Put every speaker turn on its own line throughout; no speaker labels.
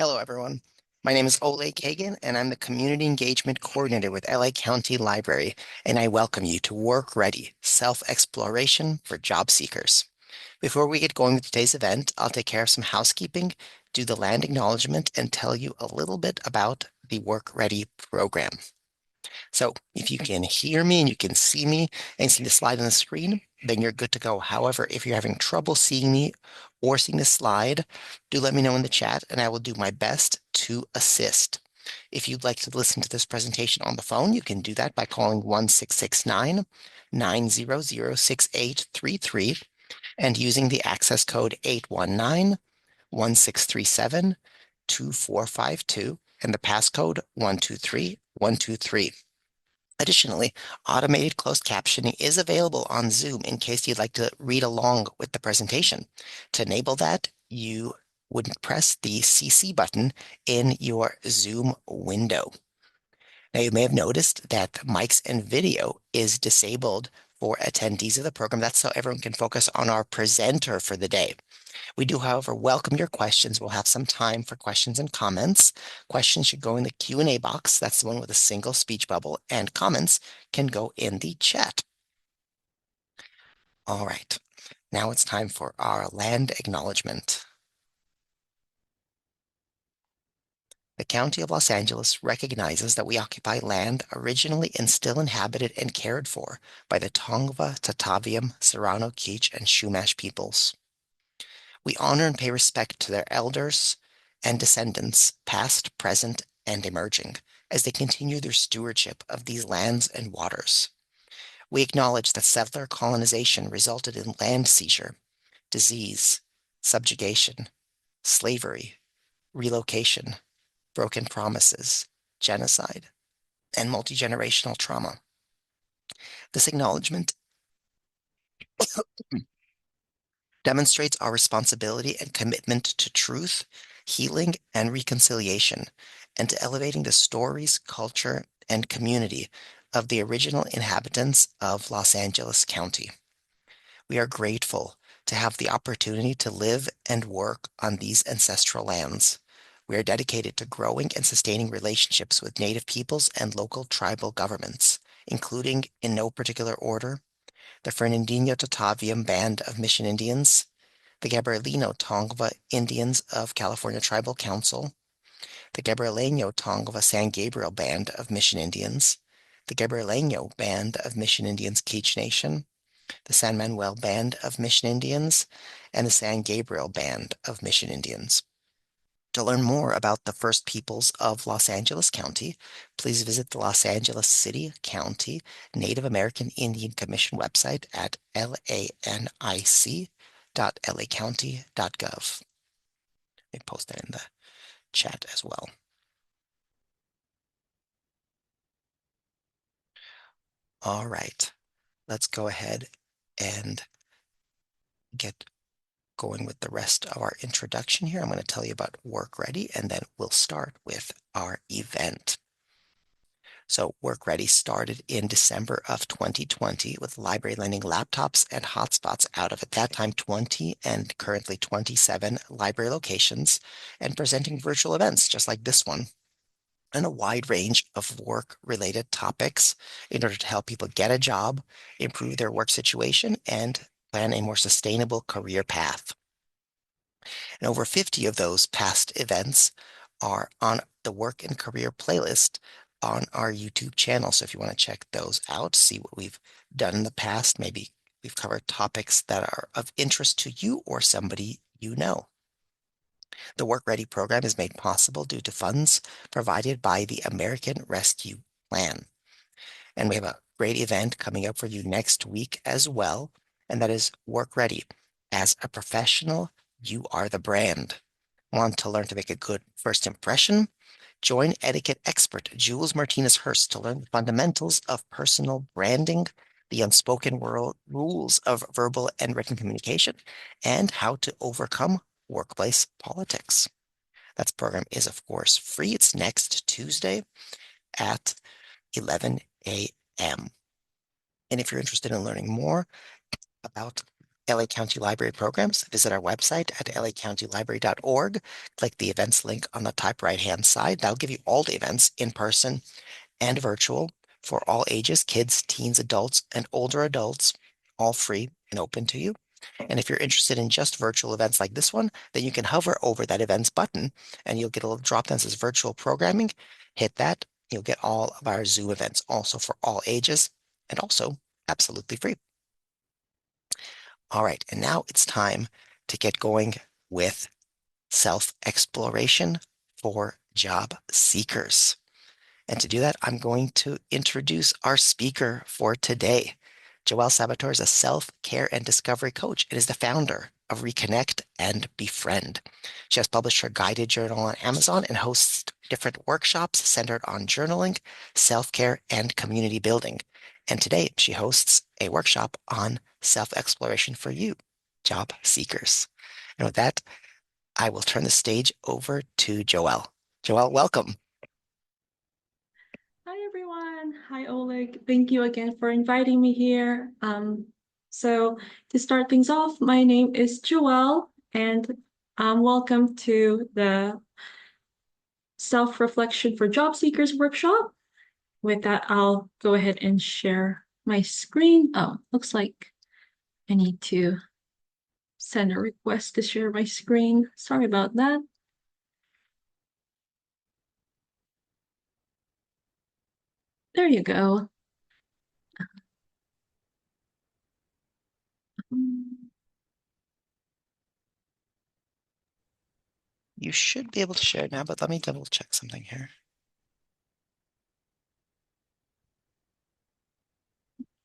Hello, everyone. My name is Ole Kagan, and I'm the Community Engagement Coordinator with LA County Library, and I welcome you to Work Ready, Self-Exploration for Job Seekers. Before we get going with today's event, I'll take care of some housekeeping, do the land acknowledgement, and tell you a little bit about the Work Ready program. So if you can hear me and you can see me and see the slide on the screen, then you're good to go. However, if you're having trouble seeing me or seeing the slide, do let me know in the chat and I will do my best to assist. If you'd like to listen to this presentation on the phone, you can do that by calling 1-669-900-6833 and using the access code 819-1637-2452 and the passcode 123123. Additionally, automated closed captioning is available on Zoom in case you'd like to read along with the presentation. To enable that, you would press the CC button in your Zoom window. Now, you may have noticed that mics and video is disabled for attendees of the program. That's so everyone can focus on our presenter for the day. We do, however, welcome your questions. We'll have some time for questions and comments. Questions should go in the Q&A box. That's the one with a single speech bubble, and comments can go in the chat. All right, now it's time for our land acknowledgement. The County of Los Angeles recognizes that we occupy land originally and still inhabited and cared for by the Tongva, Tataviam, Serrano, Kizh, and Chumash peoples. We honor and pay respect to their elders and descendants, past, present, and emerging, as they continue their stewardship of these lands and waters. We acknowledge that settler colonization resulted in land seizure, disease, subjugation, slavery, relocation, broken promises, genocide, and multi-generational trauma. This acknowledgement demonstrates our responsibility and commitment to truth, healing, and reconciliation, and to elevating the stories, culture, and community of the original inhabitants of Los Angeles County. We are grateful to have the opportunity to live and work on these ancestral lands. We are dedicated to growing and sustaining relationships with Native peoples and local tribal governments, including, in no particular order, the Fernandino Tataviam Band of Mission Indians, the Gabrielino Tongva Indians of California Tribal Council, the Gabrielino Tongva San Gabriel Band of Mission Indians, the Gabrielino Band of Mission Indians Kizh Nation, the San Manuel Band of Mission Indians, and the San Gabriel Band of Mission Indians. To learn more about the First Peoples of Los Angeles County, please visit the Los Angeles City County Native American Indian Commission website at lanic.lacounty.gov. Let me post that in the chat as well. All right, let's go ahead and get going with the rest of our introduction here. I'm going to tell you about Work Ready, and then we'll start with our event. So Work Ready started in December of 2020 with the library lending laptops and hotspots out of, at that time, 20 and currently 27 library locations and presenting virtual events just like this one and a wide range of work-related topics in order to help people get a job, improve their work situation, and plan a more sustainable career path. And over 50 of those past events are on the work and career playlist on our YouTube channel. So if you want to check those out, see what we've done in the past, maybe we've covered topics that are of interest to you or somebody you know. The Work Ready program is made possible due to funds provided by the American Rescue Plan. And we have a great event coming up for you next week as well, and that is Work Ready. As a professional, you are the brand. Want to learn to make a good first impression? Join etiquette expert Jules Martinez-Hurst to learn the fundamentals of personal branding, the unspoken rules of verbal and written communication, and how to overcome workplace politics. That program is, of course, free. It's next Tuesday at 11 a.m. And if you're interested in learning more about LA County Library programs, visit our website at lacountylibrary.org. Click the events link on the top right-hand side. That'll give you all the events in person and virtual for all ages, kids, teens, adults, and older adults, all free and open to you. And if you're interested in just virtual events like this one, then you can hover over that events button and you'll get a little drop down that says virtual programming. Hit that. You'll get all of our Zoom events also for all ages and also absolutely free. All right, and now it's time to get going with self-exploration for job seekers. And to do that, I'm going to introduce our speaker for today. Joelle Sabater is a self-care and discovery coach and is the founder of Reconnect and Befriend. She has published her guided journal on Amazon and hosts different workshops centered on journaling, self-care, and community building. And today she hosts a workshop on self-exploration for you, job seekers. And with that, I will turn the stage over to Joelle. Joelle, welcome.
Hi, everyone. Hi, Oleg. Thank you again for inviting me here. So to start things off, my name is Joelle, and welcome to the Self-Reflection for Job Seekers workshop. With that, I'll go ahead and share my screen. Oh, looks like I need to send a request to share my screen. Sorry about that. There you go.
You should be able to share it now, but let me double check something here.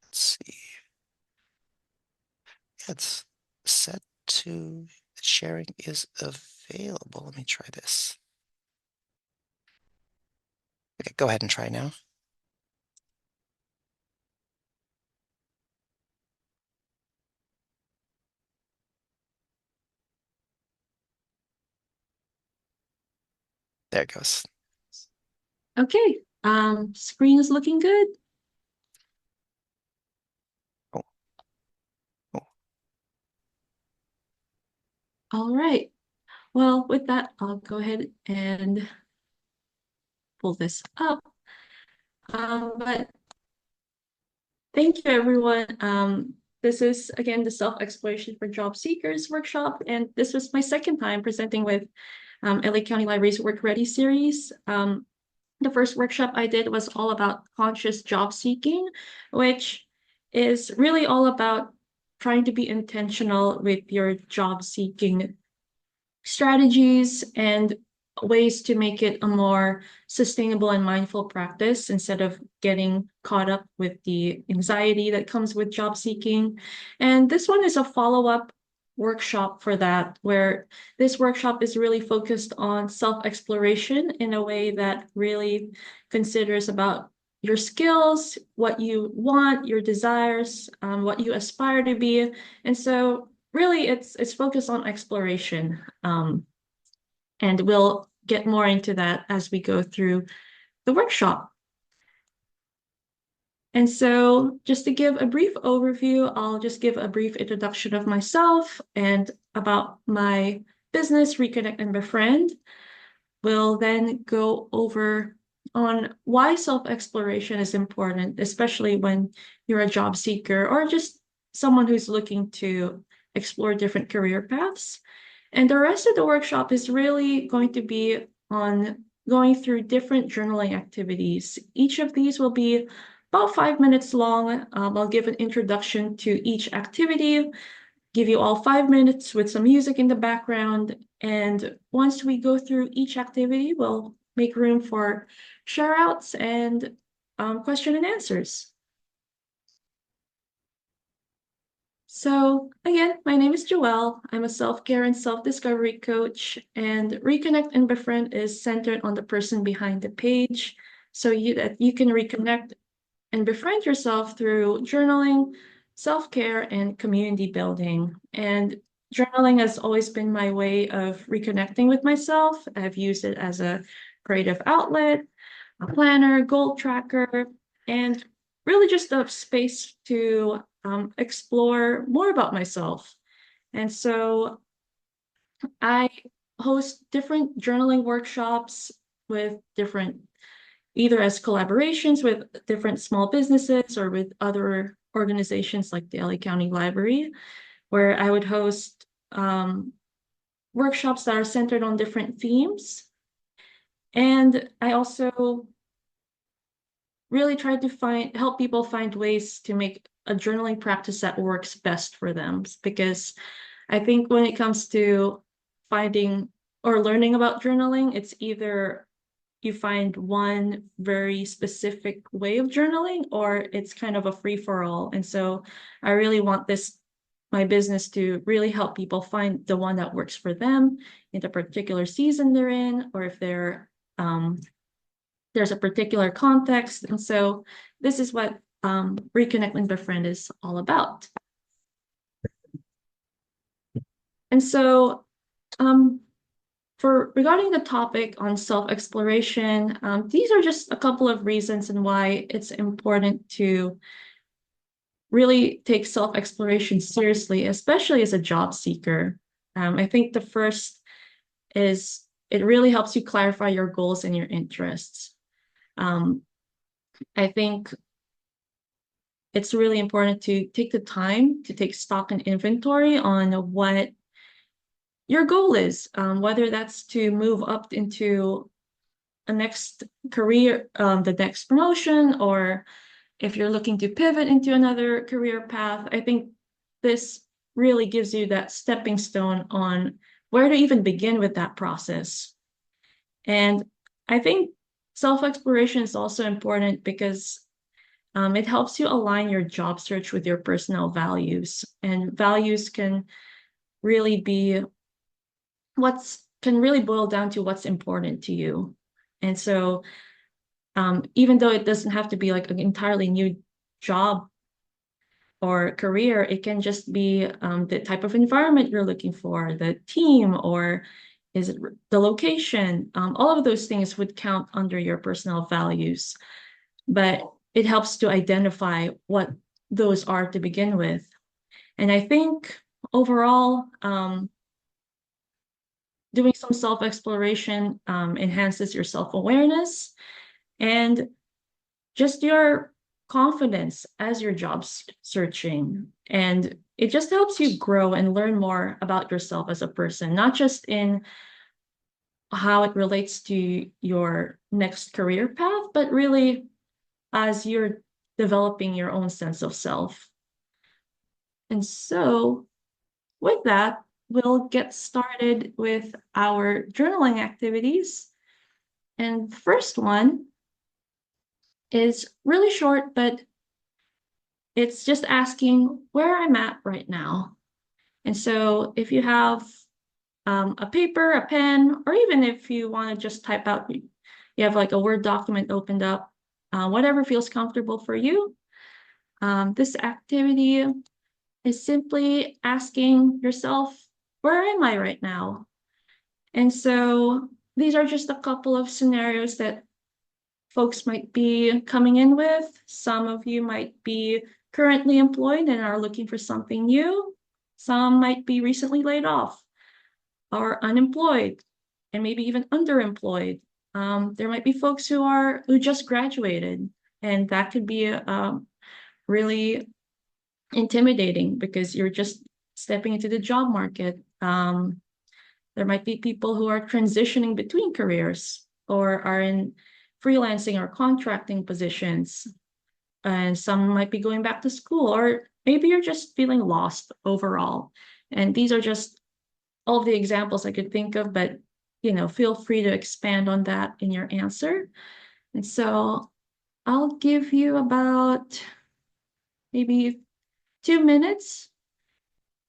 Let's see. It's set to sharing is available. Let me try this. Okay, go ahead and try now. There it goes.
Okay, screen is looking good.
Oh, oh.
All right. Well, with that, I'll go ahead and pull this up. But thank you, everyone. This is, again, the Self-Exploration for Job Seekers workshop, and this was my second time presenting with LA County Library's Work Ready series. The first workshop I did was all about conscious job seeking, which is really all about trying to be intentional with your job seeking strategies and ways to make it a more sustainable and mindful practice instead of getting caught up with the anxiety that comes with job seeking. And this one is a follow-up workshop for that, where this workshop is really focused on self-exploration in a way that really considers about your skills, what you want, your desires, what you aspire to be. And so really it's focused on exploration. And we'll get more into that as we go through the workshop. And so just to give a brief overview, I'll just give a brief introduction of myself and about my business, Reconnect and Befriend. We'll then go over on why self-exploration is important, especially when you're a job seeker or just someone who's looking to explore different career paths. And the rest of the workshop is really going to be on going through different journaling activities. Each of these will be about 5 minutes long. I'll give an introduction to each activity, give you all 5 minutes with some music in the background. And once we go through each activity, we'll make room for share outs and question and answers. So again, my name is Joelle. I'm a self-care and self-discovery coach, and Reconnect and Befriend is centered on the person behind the page, so that you can reconnect and befriend yourself through journaling, self-care, and community building. And journaling has always been my way of reconnecting with myself. I've used it as a creative outlet, a planner, goal tracker, and really just a space to explore more about myself. And so I host different journaling workshops with different, either as collaborations with different small businesses or with other organizations like the LA County Library, where I would host workshops that are centered on different themes. And I also really try to help people find ways to make a journaling practice that works best for them. Because I think when it comes to finding or learning about journaling, it's either you find one very specific way of journaling or it's kind of a free for all. And so I really want my business to really help people find the one that works for them in the particular season they're in, or if there's a particular context. And so this is what Reconnect and Befriend is all about. And so regarding the topic on self-exploration, these are just a couple of reasons and why it's important to really take self-exploration seriously, especially as a job seeker. I think the first is it really helps you clarify your goals and your interests. I think it's really important to take the time to take stock and inventory on what your goal is, whether that's to move up into a next career, the next promotion, or if you're looking to pivot into another career path. I think this really gives you that stepping stone on where to even begin with that process. And I think self-exploration is also important because it helps you align your job search with your personal values. And values can really be can really boil down to what's important to you. And so even though it doesn't have to be like an entirely new job or career, it can just be the type of environment you're looking for, the team, or is it the location? All of those things would count under your personal values, but it helps to identify what those are to begin with. And I think overall, doing some self-exploration enhances your self-awareness and just your confidence as you're job searching. And it just helps you grow and learn more about yourself as a person, not just in how it relates to your next career path, but really as you're developing your own sense of self. And so with that, we'll get started with our journaling activities. And the first one is really short, but it's just asking where I'm at right now. And so if you have a paper, a pen, or even if you want to just type out, you have like a Word document opened up, whatever feels comfortable for you. This activity is simply asking yourself, where am I right now? And so these are just a couple of scenarios that folks might be coming in with. Some of you might be currently employed and are looking for something new. Some might be recently laid off or unemployed and maybe even underemployed. There might be folks who just graduated, and that could be really intimidating because you're just stepping into the job market. There might be people who are transitioning between careers or are in freelancing or contracting positions. And some might be going back to school, or maybe you're just feeling lost overall. And these are just all of the examples I could think of, but feel free to expand on that in your answer. And so I'll give you about maybe 2 minutes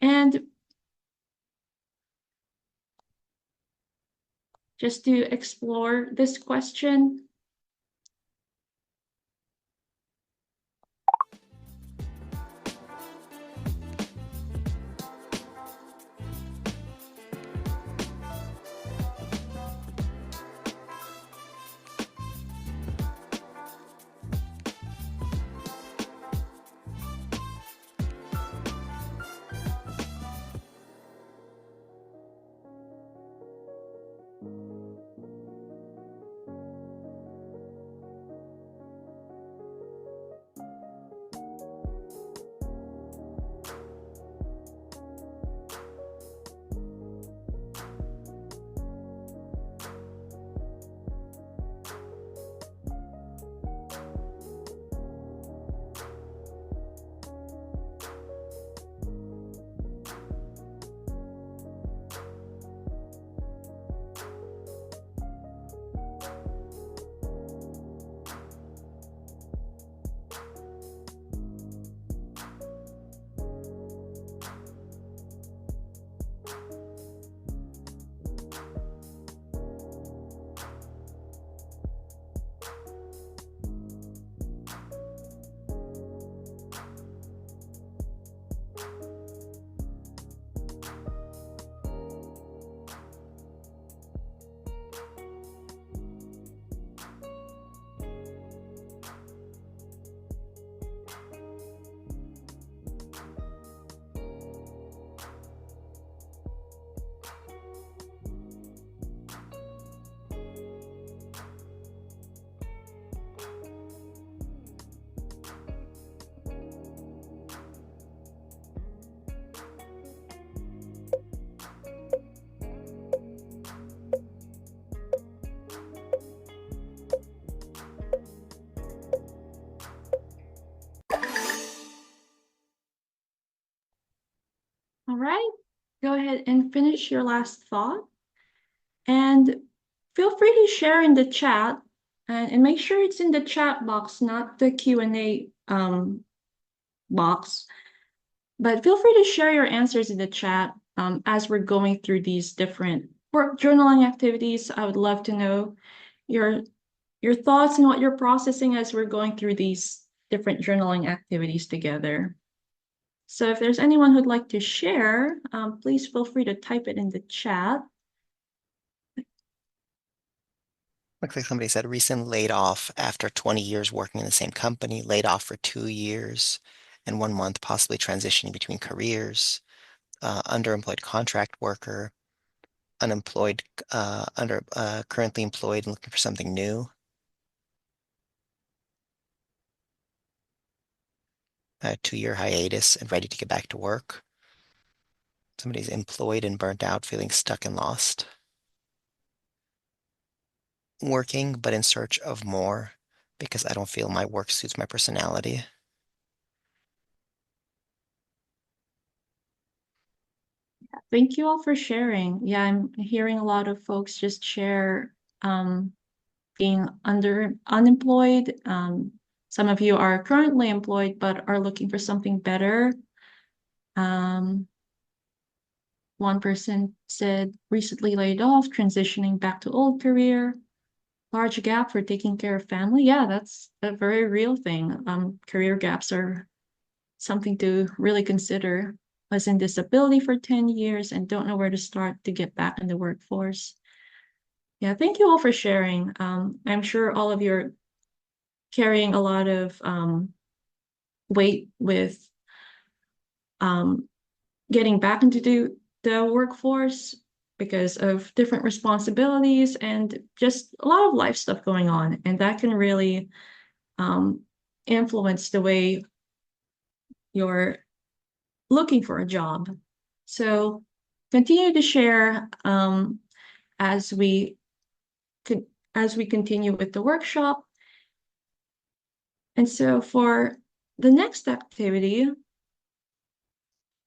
and just to explore this question. right, go ahead and finish your last thought. And feel free to share in the chat and make sure it's in the chat box, not the Q&A box. But feel free to share your answers in the chat as we're going through these different work journaling activities. I would love to know your your thoughts and what you're processing as we're going through these different journaling activities together. So if there's anyone who'd like to share, please feel free to type it in the chat.
Looks like somebody said recent laid off after 20 years working in the same company, laid off for 2 years and 1 month, possibly transitioning between careers, underemployed contract worker, unemployed, currently employed and looking for something new. A 2 year hiatus and ready to get back to work. Somebody's employed and burnt out, feeling stuck and lost. Working, but in search of more because I don't feel my work suits my personality.
Thank you all for sharing. Yeah, I'm hearing a lot of folks just share being unemployed. Some of you are currently employed but are looking for something better. Um, One person said recently laid off, transitioning back to old career, large gap for taking care of family. Yeah, that's a very real thing. Career gaps are something to really consider. Was in disability for 10 years and don't know where to start to get back in the workforce. Yeah, thank you all for sharing. I'm sure all of you are carrying a lot of weight with um, getting back into the workforce because of different responsibilities and just a lot of life stuff going on. And that can really um, influence the way you're looking for a job. So continue to share as we as we continue with the workshop. And so for the next activity,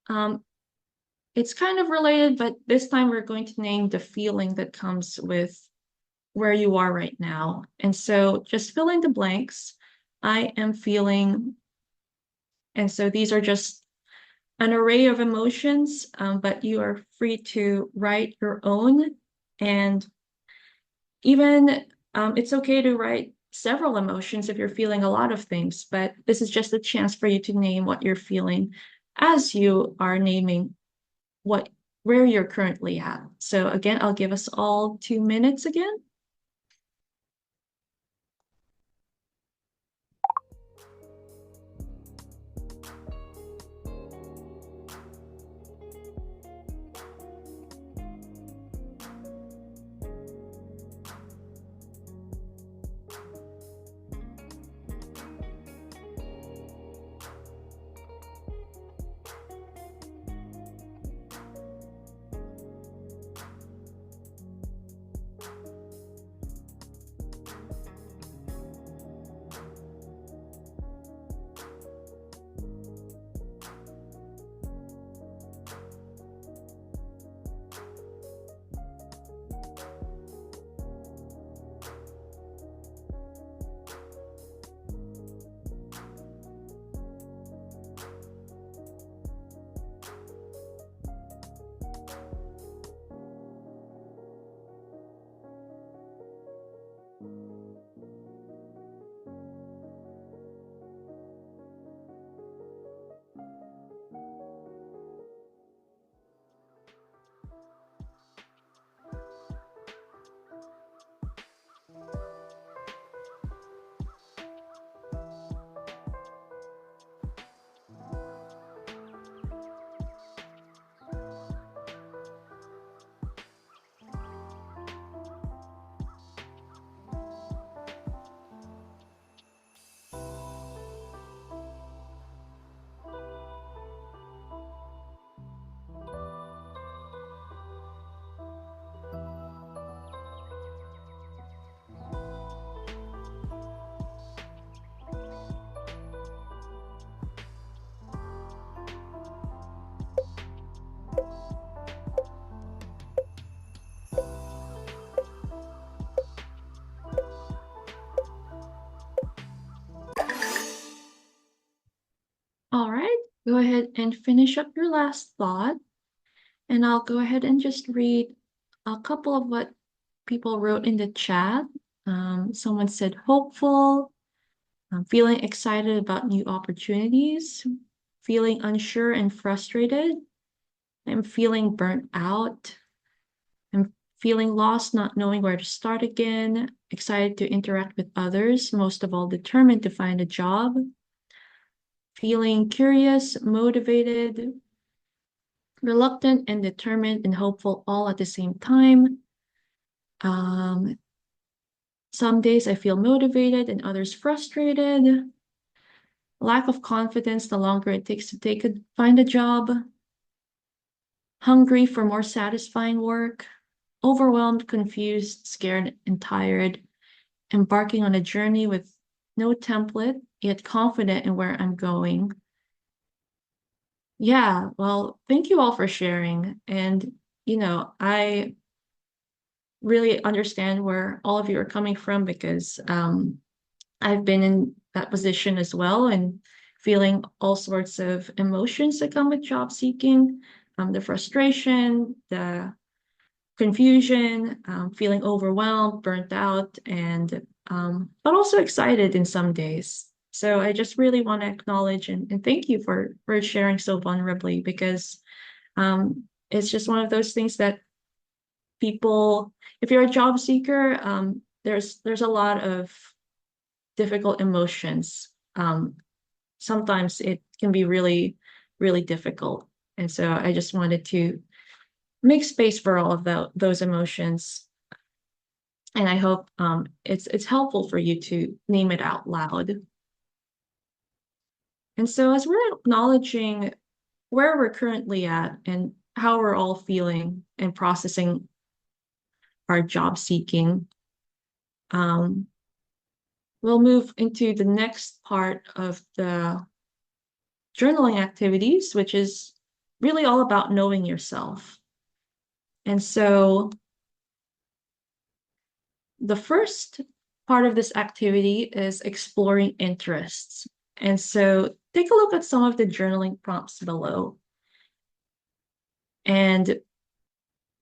um, it's kind of related, but this time we're going to name the feeling that comes with where you are right now. And so just fill in the blanks. I am feeling, and so these are just an array of emotions, but you are free to write your own. And even it's okay to write several emotions if you're feeling a lot of things, but this is just a chance for you to name what you're feeling as you are naming what where you're currently at. So again, I'll give us all 2 minutes again. go ahead and finish up your last thought. And I'll go ahead and just read a couple of what people wrote in the chat. Someone said hopeful, feeling excited about new opportunities, feeling unsure and frustrated. I'm feeling burnt out. I'm feeling lost, not knowing where to start again, excited to interact with others, most of all, determined to find a job, feeling curious, motivated, reluctant and determined and hopeful all at the same time. Um, some days I feel motivated and others frustrated. Lack of confidence the longer it takes to find a job. Hungry for more satisfying work. Overwhelmed, confused, scared, and tired. Embarking on a journey with no template, yet confident in where I'm going. Yeah, well, thank you all for sharing. And, I really understand where all of you are coming from because I've been in that position as well and feeling all sorts of emotions that come with job seeking, the frustration, the confusion, feeling overwhelmed, burnt out, and but also excited in some days. So I just really want to acknowledge and thank you for sharing so vulnerably because it's just one of those things that people, if you're a job seeker, there's a lot of difficult emotions. Sometimes it can be really, really difficult. And so I just wanted to make space for all of those emotions. And I hope it's helpful for you to name it out loud. And so as we're acknowledging where we're currently at and how we're all feeling and processing our job seeking, um, we'll move into the next part of the journaling activities, which is really all about knowing yourself. And so the first part of this activity is exploring interests. And so take a look at some of the journaling prompts below and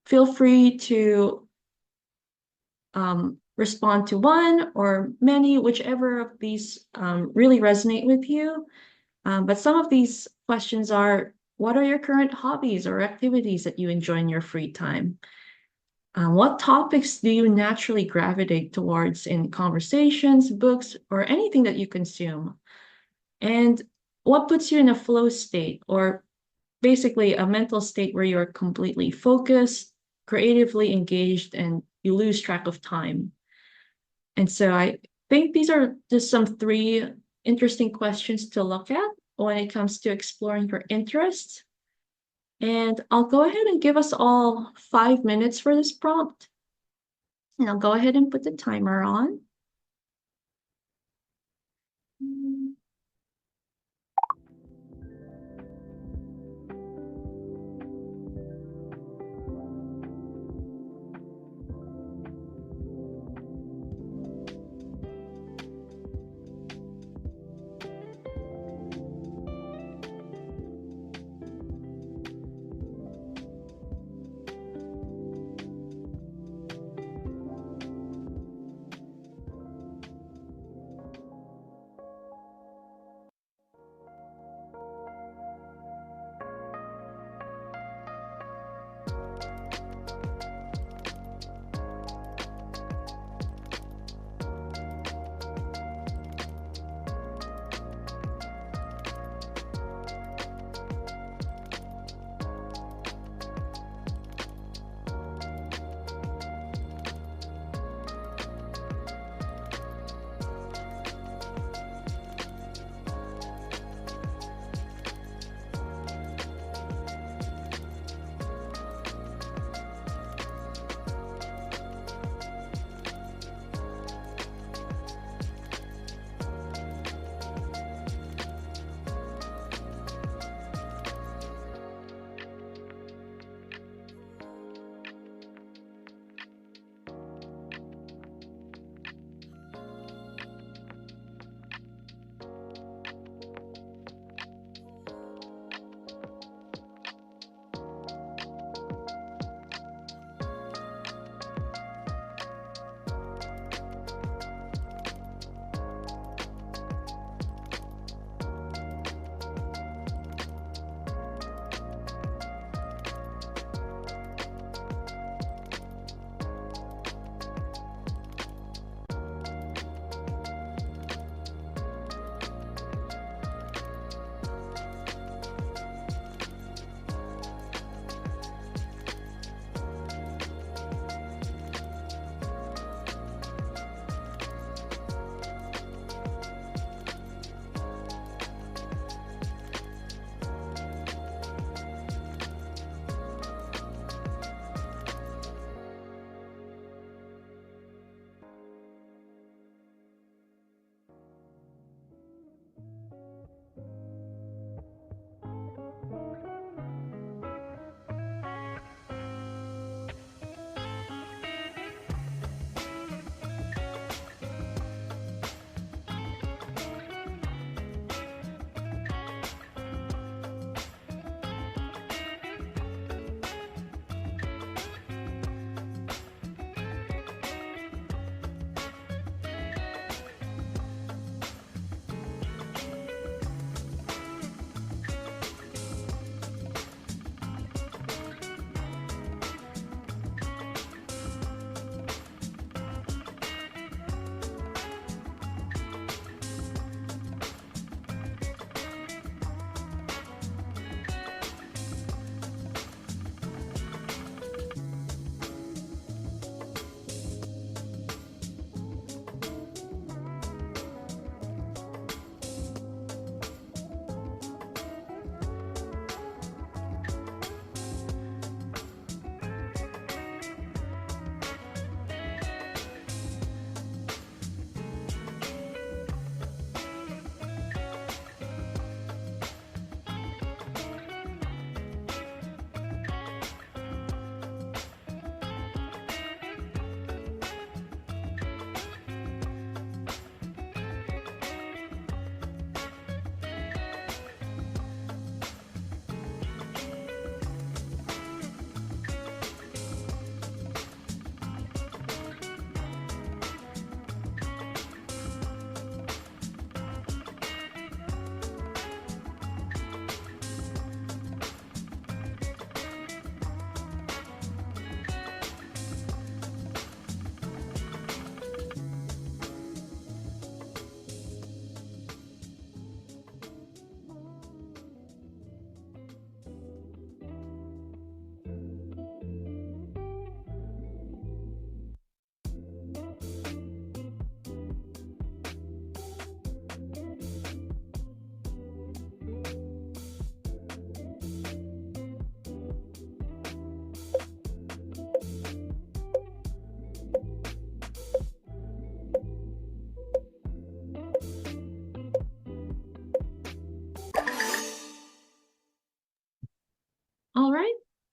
feel free to respond to one or many, whichever of these really resonate with you. But some of these questions are, what are your current hobbies or activities that you enjoy in your free time? What topics do you naturally gravitate towards in conversations, books, or anything that you consume? And what puts you in a flow state, or basically a mental state where you're completely focused, creatively engaged, and you lose track of time? And so I think these are just some three interesting questions to look at when it comes to exploring your interests. And I'll go ahead and give us all 5 minutes for this prompt. And I'll go ahead and put the timer on.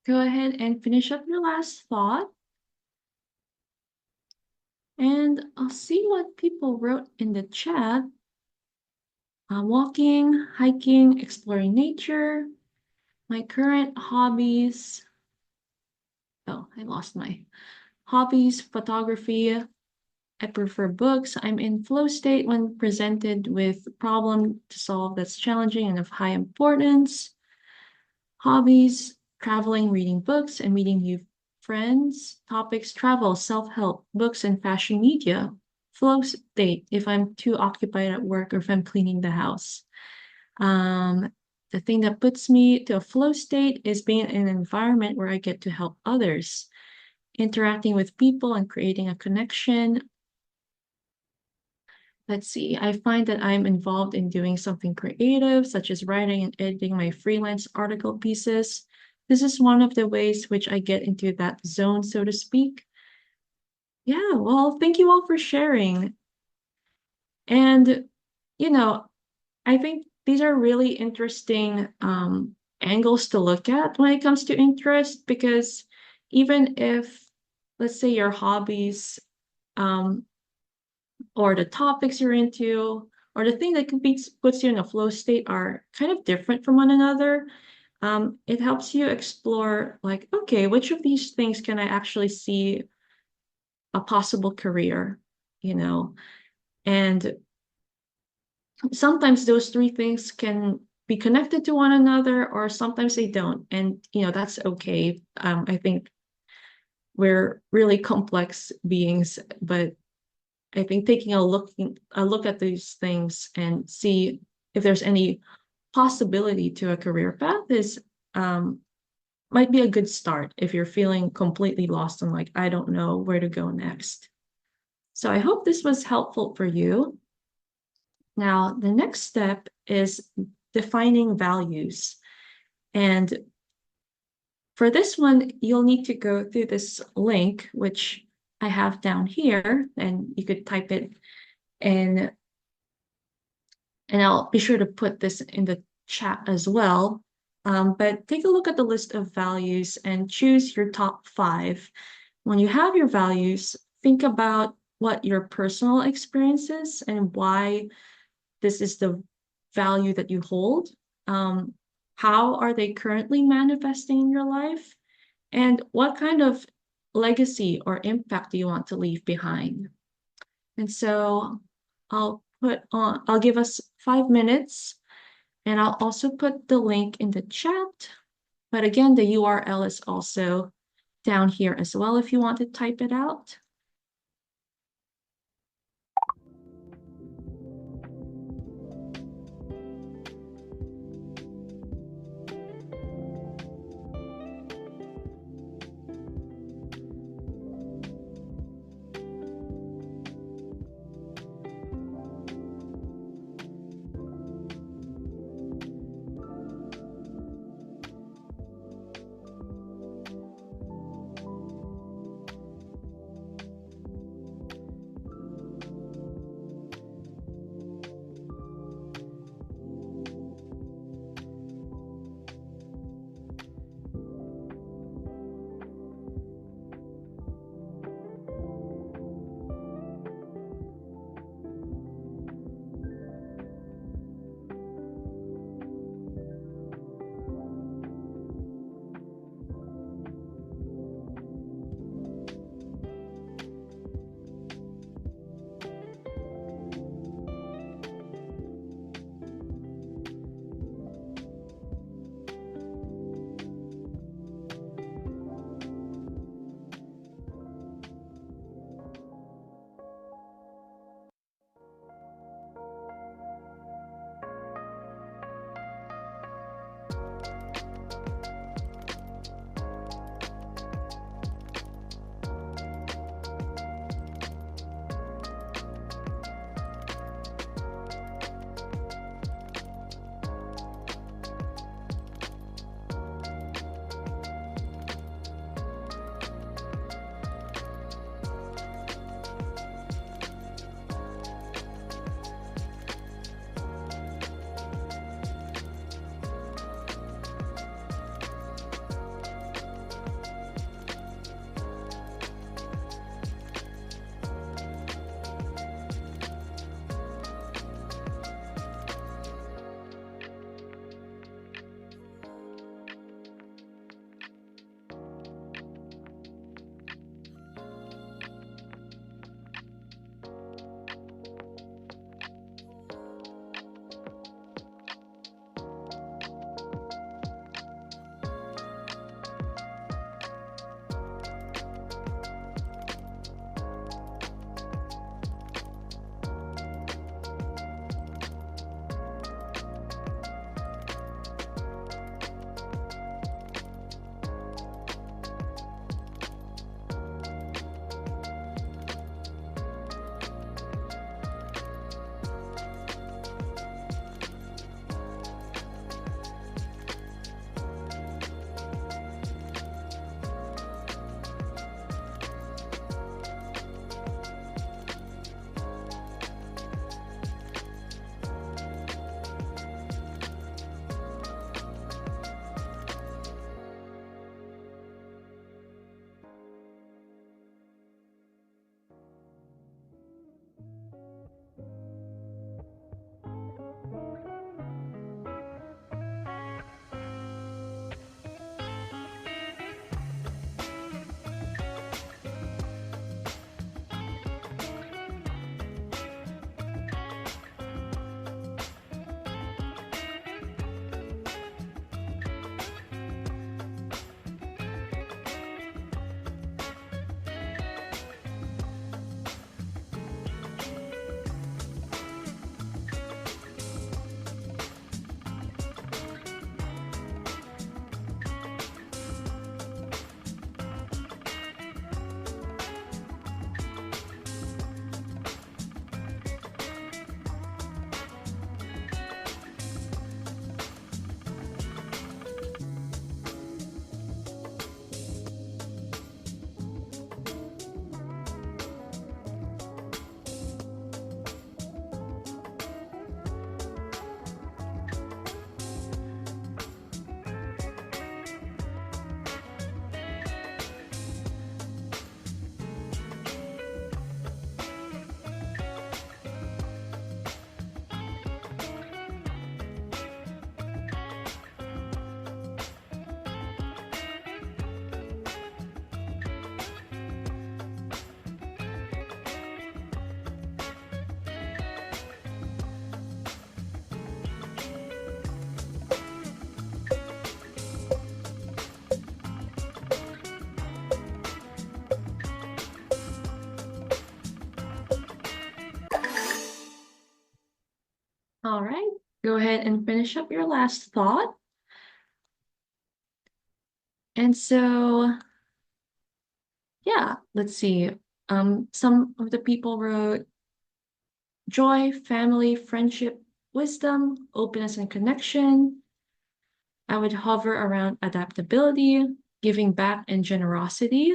go ahead and finish up your last thought. And I'll see what people wrote in the chat. Walking, hiking, exploring nature, my current hobbies. Oh, I lost my hobbies, photography. I prefer books. I'm in flow state when presented with a problem to solve that's challenging and of high importance. Hobbies, traveling, reading books, and meeting new friends. Topics, travel, self-help, books, and fashion media. Flow state, if I'm too occupied at work or if I'm cleaning the house. Um, the thing that puts me to a flow state is being in an environment where I get to help others, interacting with people and creating a connection. Let's see, I find that I'm involved in doing something creative, such as writing and editing my freelance article pieces. This is one of the ways which I get into that zone, so to speak. Yeah, well, thank you all for sharing. And, you know, I think these are really interesting angles to look at when it comes to interest, because even if, let's say, your hobbies um, or the topics you're into or the thing that puts you in a flow state are kind of different from one another, it helps you explore, like, okay, which of these things can I actually see a possible career, you know? And sometimes those three things can be connected to one another, or sometimes they don't. And, that's okay. I think we're really complex beings, but I think taking a look at these things and see if there's any possibility to a career path is um, might be a good start if you're feeling completely lost and like, I don't know where to go next. So I hope this was helpful for you. Now, the next step is defining values. And for this one, you'll need to go through this link, which I have down here, and you could type it in, and I'll be sure to put this in the chat as well. But take a look at the list of values and choose your top 5. When you have your values, think about what your personal experience is and why this is the value that you hold. Um, how are they currently manifesting in your life? And what kind of legacy or impact do you want to leave behind? And so I'll give us 5 minutes, and I'll also put the link in the chat. But again, the URL is also down here as well if you want to type it out. All right, go ahead and finish up your last thought. And so, yeah, let's see. Some of the people wrote joy, family, friendship, wisdom, openness, and connection. I would hover around adaptability, giving back, and generosity.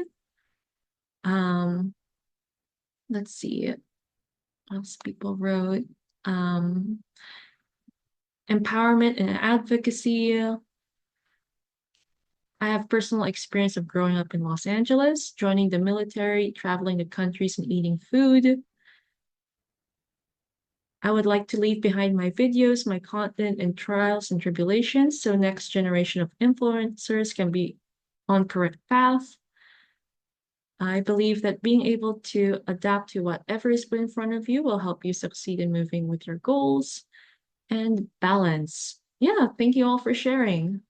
Um, let's see what else people wrote. Um, empowerment and advocacy. I have personal experience of growing up in Los Angeles, joining the military, traveling the countries, and eating food. I would like to leave behind my videos, my content, and trials and tribulations so next generation of influencers can be on correct path. I believe that being able to adapt to whatever is put in front of you will help you succeed in moving with your goals and balance. Yeah, thank you all for sharing.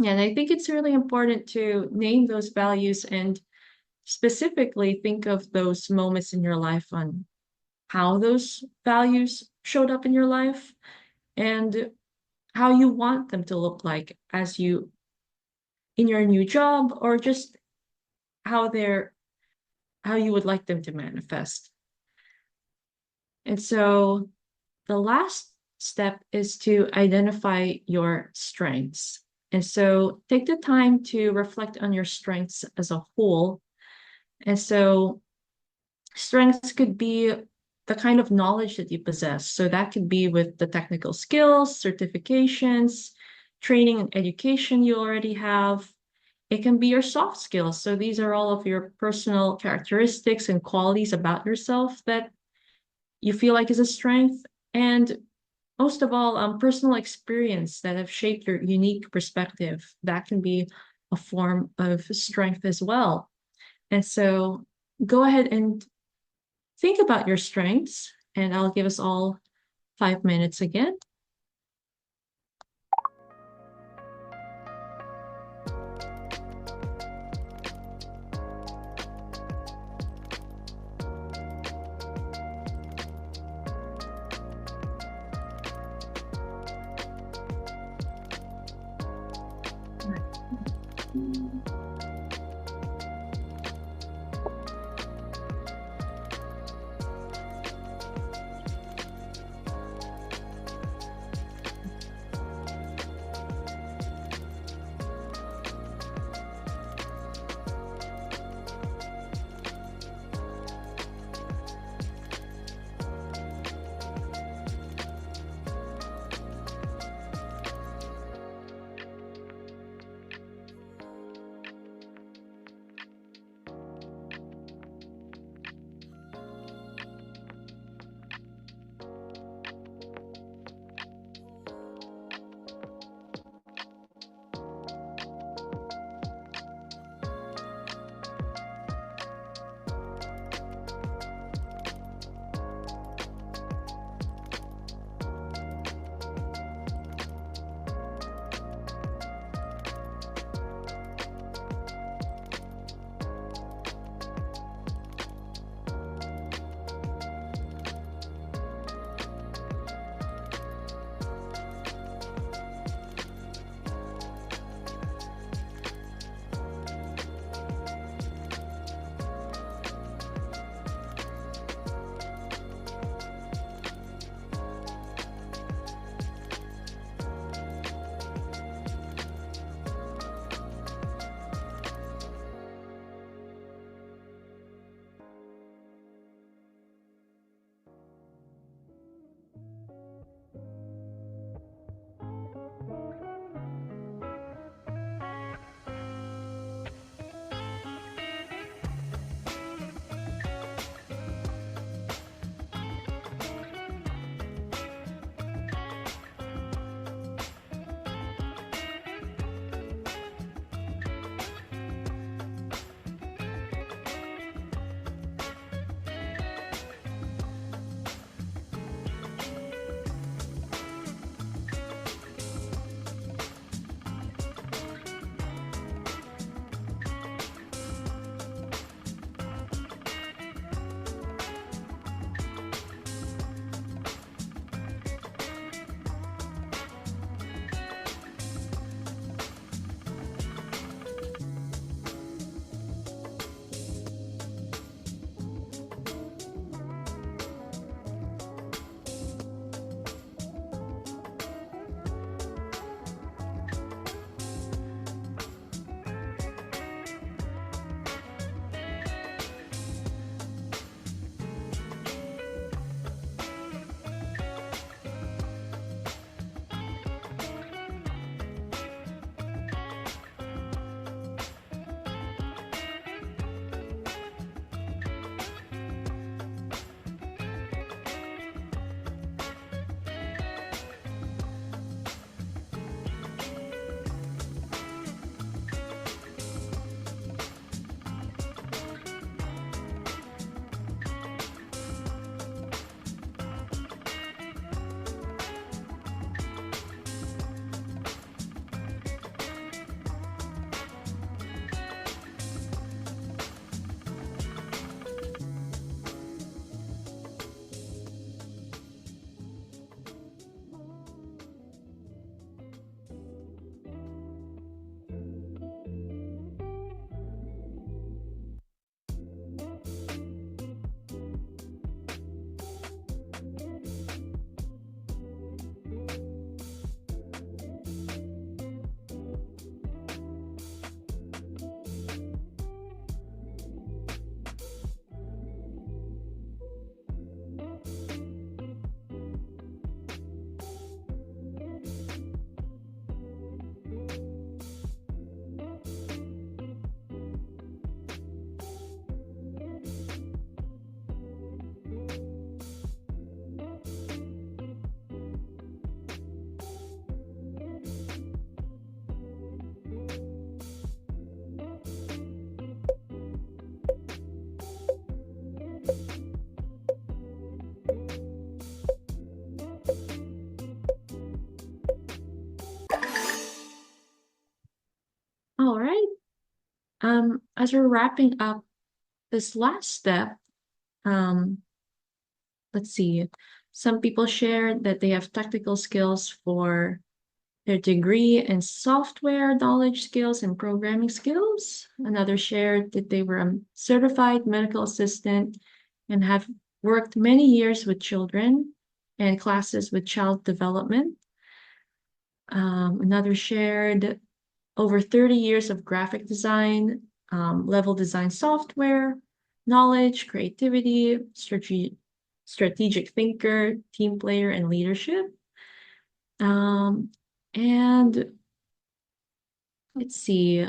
And I think it's really important to name those values and specifically think of those moments in your life on how those values showed up in your life and how you want them to look like as you in your new job or just how they're how you would like them to manifest. And so the last step is to identify your strengths. And so take the time to reflect on your strengths as a whole. And so strengths could be the kind of knowledge that you possess. So that could be with the technical skills, certifications, training and education you already have. It can be your soft skills. So these are all of your personal characteristics and qualities about yourself that you feel like is a strength. And most of all, personal experience that have shaped your unique perspective. That can be a form of strength as well. And so go ahead and think about your strengths, and I'll give us all 5 minutes again. All right. As we're wrapping up this last step, um, let's see. Some people shared that they have technical skills for their degree in software knowledge skills and programming skills. Another shared that they were a certified medical assistant and have worked many years with children and classes with child development. Another shared over 30 years of graphic design, level design software, knowledge, creativity, strategic thinker, team player, and leadership. Um, and let's see,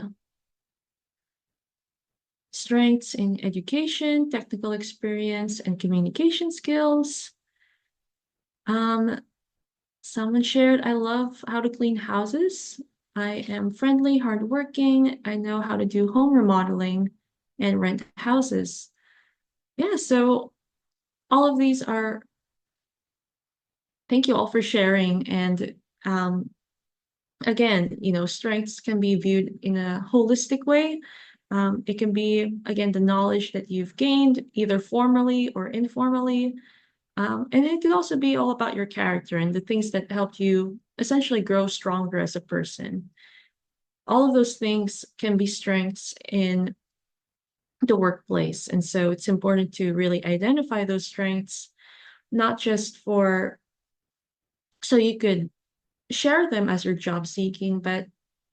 strengths in education, technical experience, and communication skills. Um, Someone shared, I love how to clean houses. I am friendly, hardworking. I know how to do home remodeling and rent houses. Yeah, so all of these are, thank you all for sharing. And again, strengths can be viewed in a holistic way. It can be, again, the knowledge that you've gained either formally or informally. And it could also be all about your character and the things that helped you essentially grow stronger as a person. All of those things can be strengths in the workplace. And so it's important to really identify those strengths, not just for so you could share them as you're job seeking, but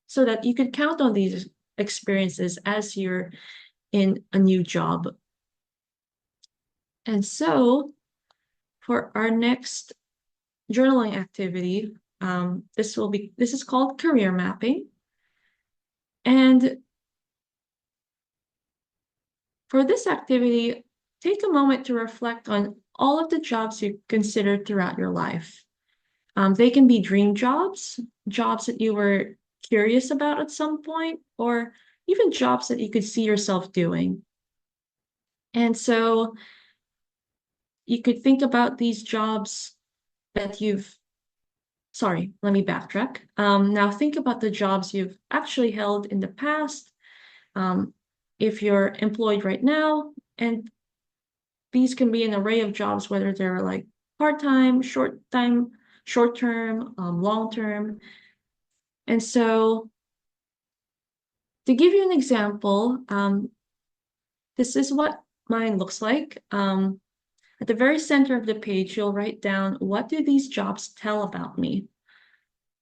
so that you could count on these experiences as you're in a new job. And so for our next journaling activity, this is called career mapping. And for this activity, take a moment to reflect on all of the jobs you considered throughout your life. They can be dream jobs, jobs that you were curious about at some point, or even jobs that you could see yourself doing. And so you could think about these jobs that sorry, let me backtrack. Now think about the jobs you've actually held in the past, um, if you're employed right now, and these can be an array of jobs, whether they're like part-time, short-term, long-term. And so to give you an example, this is what mine looks like. At the very center of the page, you'll write down, what do these jobs tell about me?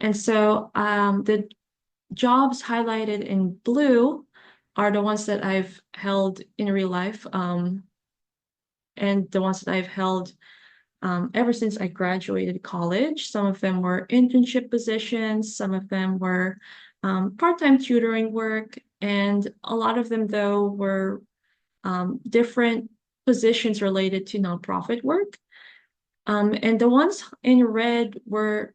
And so the jobs highlighted in blue are the ones that I've held in real life, and the ones that I've held ever since I graduated college. Some of them were internship positions, some of them were part-time tutoring work, and a lot of them, though, were different positions related to nonprofit work. And the ones in red were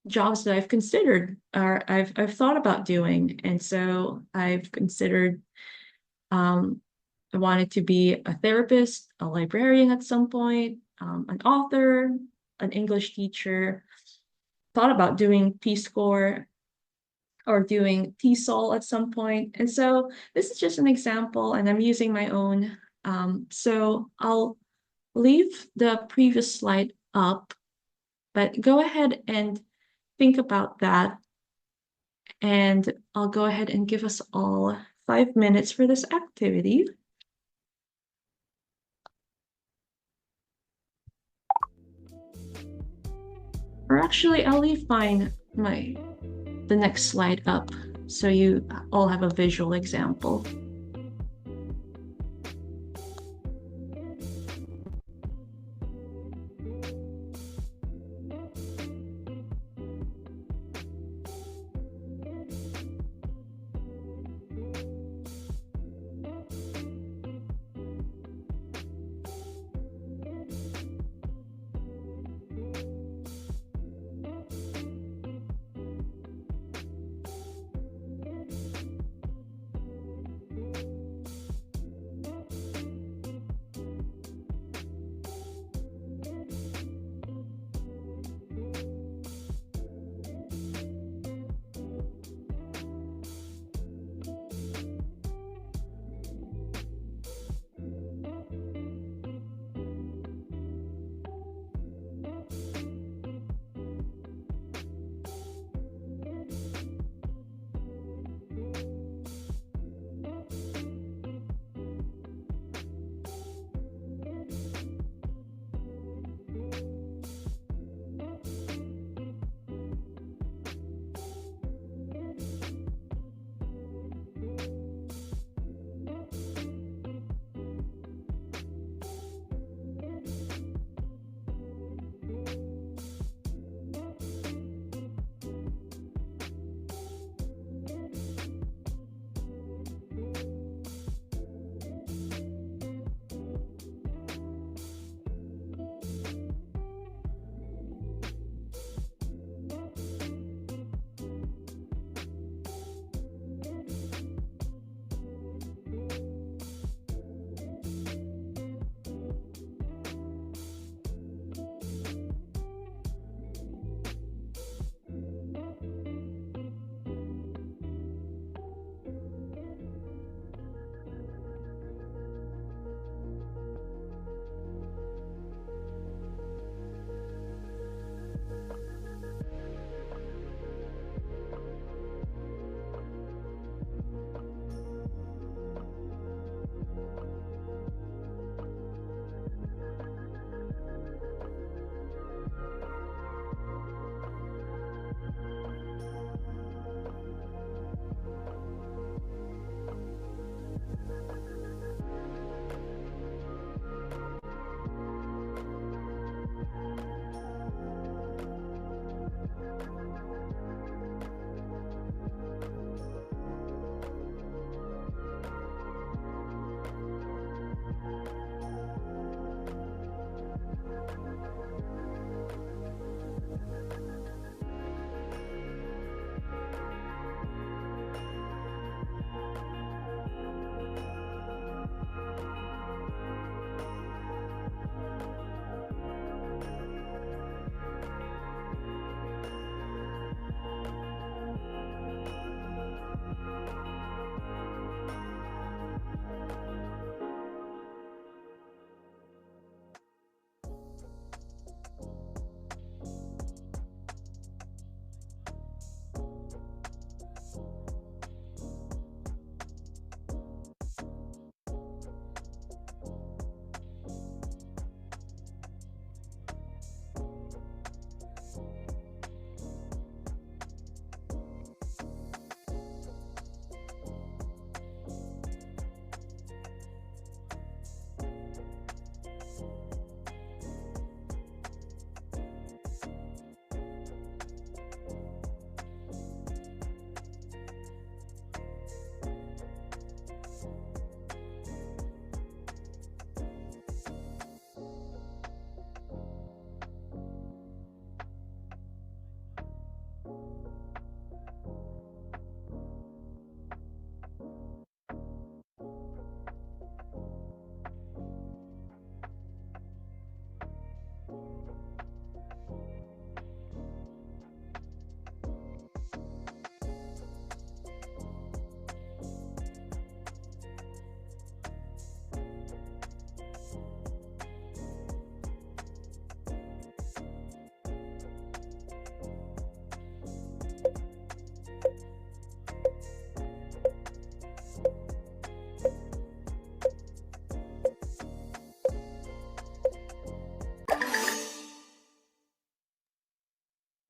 jobs that I've considered or I've thought about doing. And so I've considered I wanted to be a therapist, a librarian at some point, an author, an English teacher, thought about doing Peace Corps or doing TESOL at some point. And so this is just an example, and I'm using my own. So I'll leave the previous slide up, but go ahead and think about that. And I'll go ahead and give us all 5 minutes for this activity. Or actually, I'll leave the next slide up so you all have a visual example.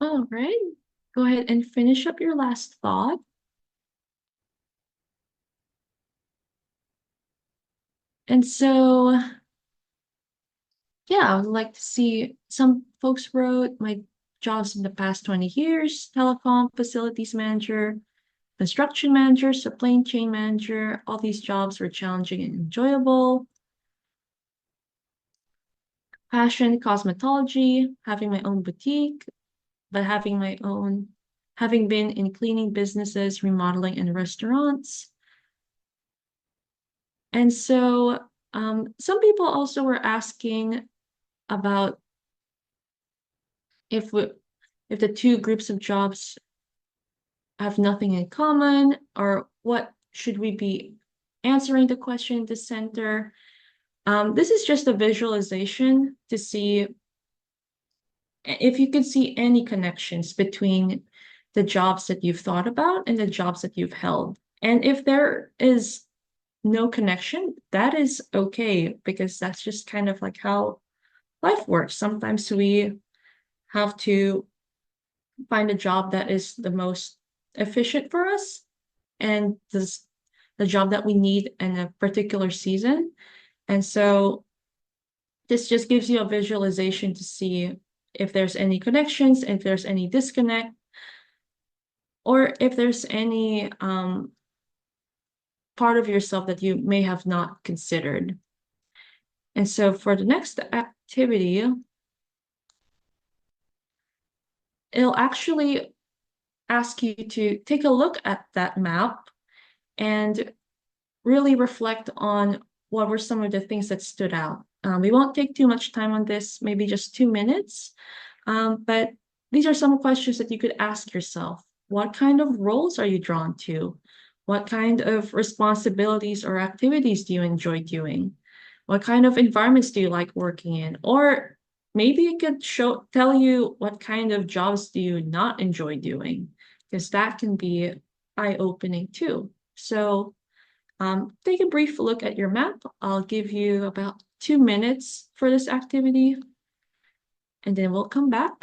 All right. Go ahead and finish up your last thought. And so, yeah, I would like to see some folks wrote my jobs in the past 20 years, telecom facilities manager, construction manager, supply chain manager. All these jobs were challenging and enjoyable. Passion, cosmetology, having my own boutique, but having been in cleaning businesses, remodeling, and restaurants. And so some people also were asking about if we, if the two groups of jobs have nothing in common, or what should we be answering the question in the center. This is just a visualization to see if you can see any connections between the jobs that you've thought about and the jobs that you've held. And if there is no connection, that is okay, because that's just kind of like how life works. Sometimes we have to find a job that is the most efficient for us and the job that we need in a particular season. And so this just gives you a visualization to see if there's any connections, if there's any disconnect, or if there's any part of yourself that you may have not considered. And so for the next activity, it'll actually ask you to take a look at that map and really reflect on what were some of the things that stood out. We won't take too much time on this, maybe just 2 minutes. But these are some questions that you could ask yourself. What kind of roles are you drawn to? What kind of responsibilities or activities do you enjoy doing? What kind of environments do you like working in? Or maybe it could tell you what kind of jobs do you not enjoy doing, because that can be eye-opening too. So take a brief look at your map. I'll give you about 2 minutes for this activity, and then we'll come back.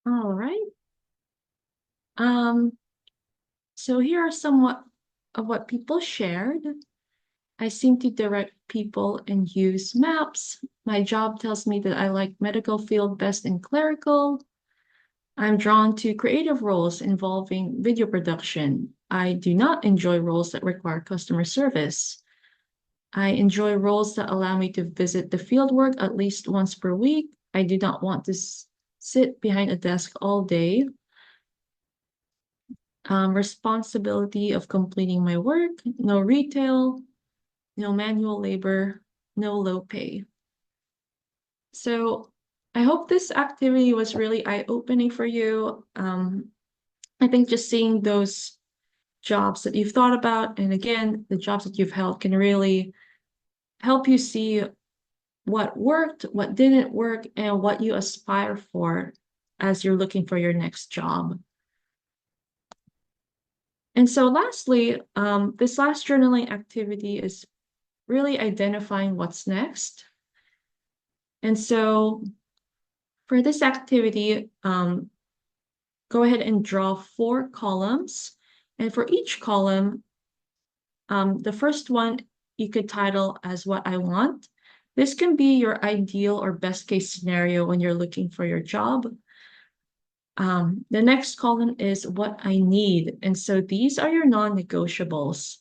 All right. Um, so here are somewhat of what people shared. I seem to direct people and use maps. My job tells me that I like medical field best in clerical. I'm drawn to creative roles involving video production. I do not enjoy roles that require customer service. I enjoy roles that allow me to visit the field work at least once per week. I do not want to sit behind a desk all day. Responsibility of completing my work, no retail, no manual labor, no low pay. So I hope this activity was really eye-opening for you. I think just seeing those jobs that you've thought about, and again, the jobs that you've held can really help you see what worked, what didn't work, and what you aspire for as you're looking for your next job. And so lastly, this last journaling activity is really identifying what's next. And so for this activity, go ahead and draw 4 columns. And for each column, the first one you could title as what I want. This can be your ideal or best case scenario when you're looking for your job. The next column is what I need. And so these are your non-negotiables.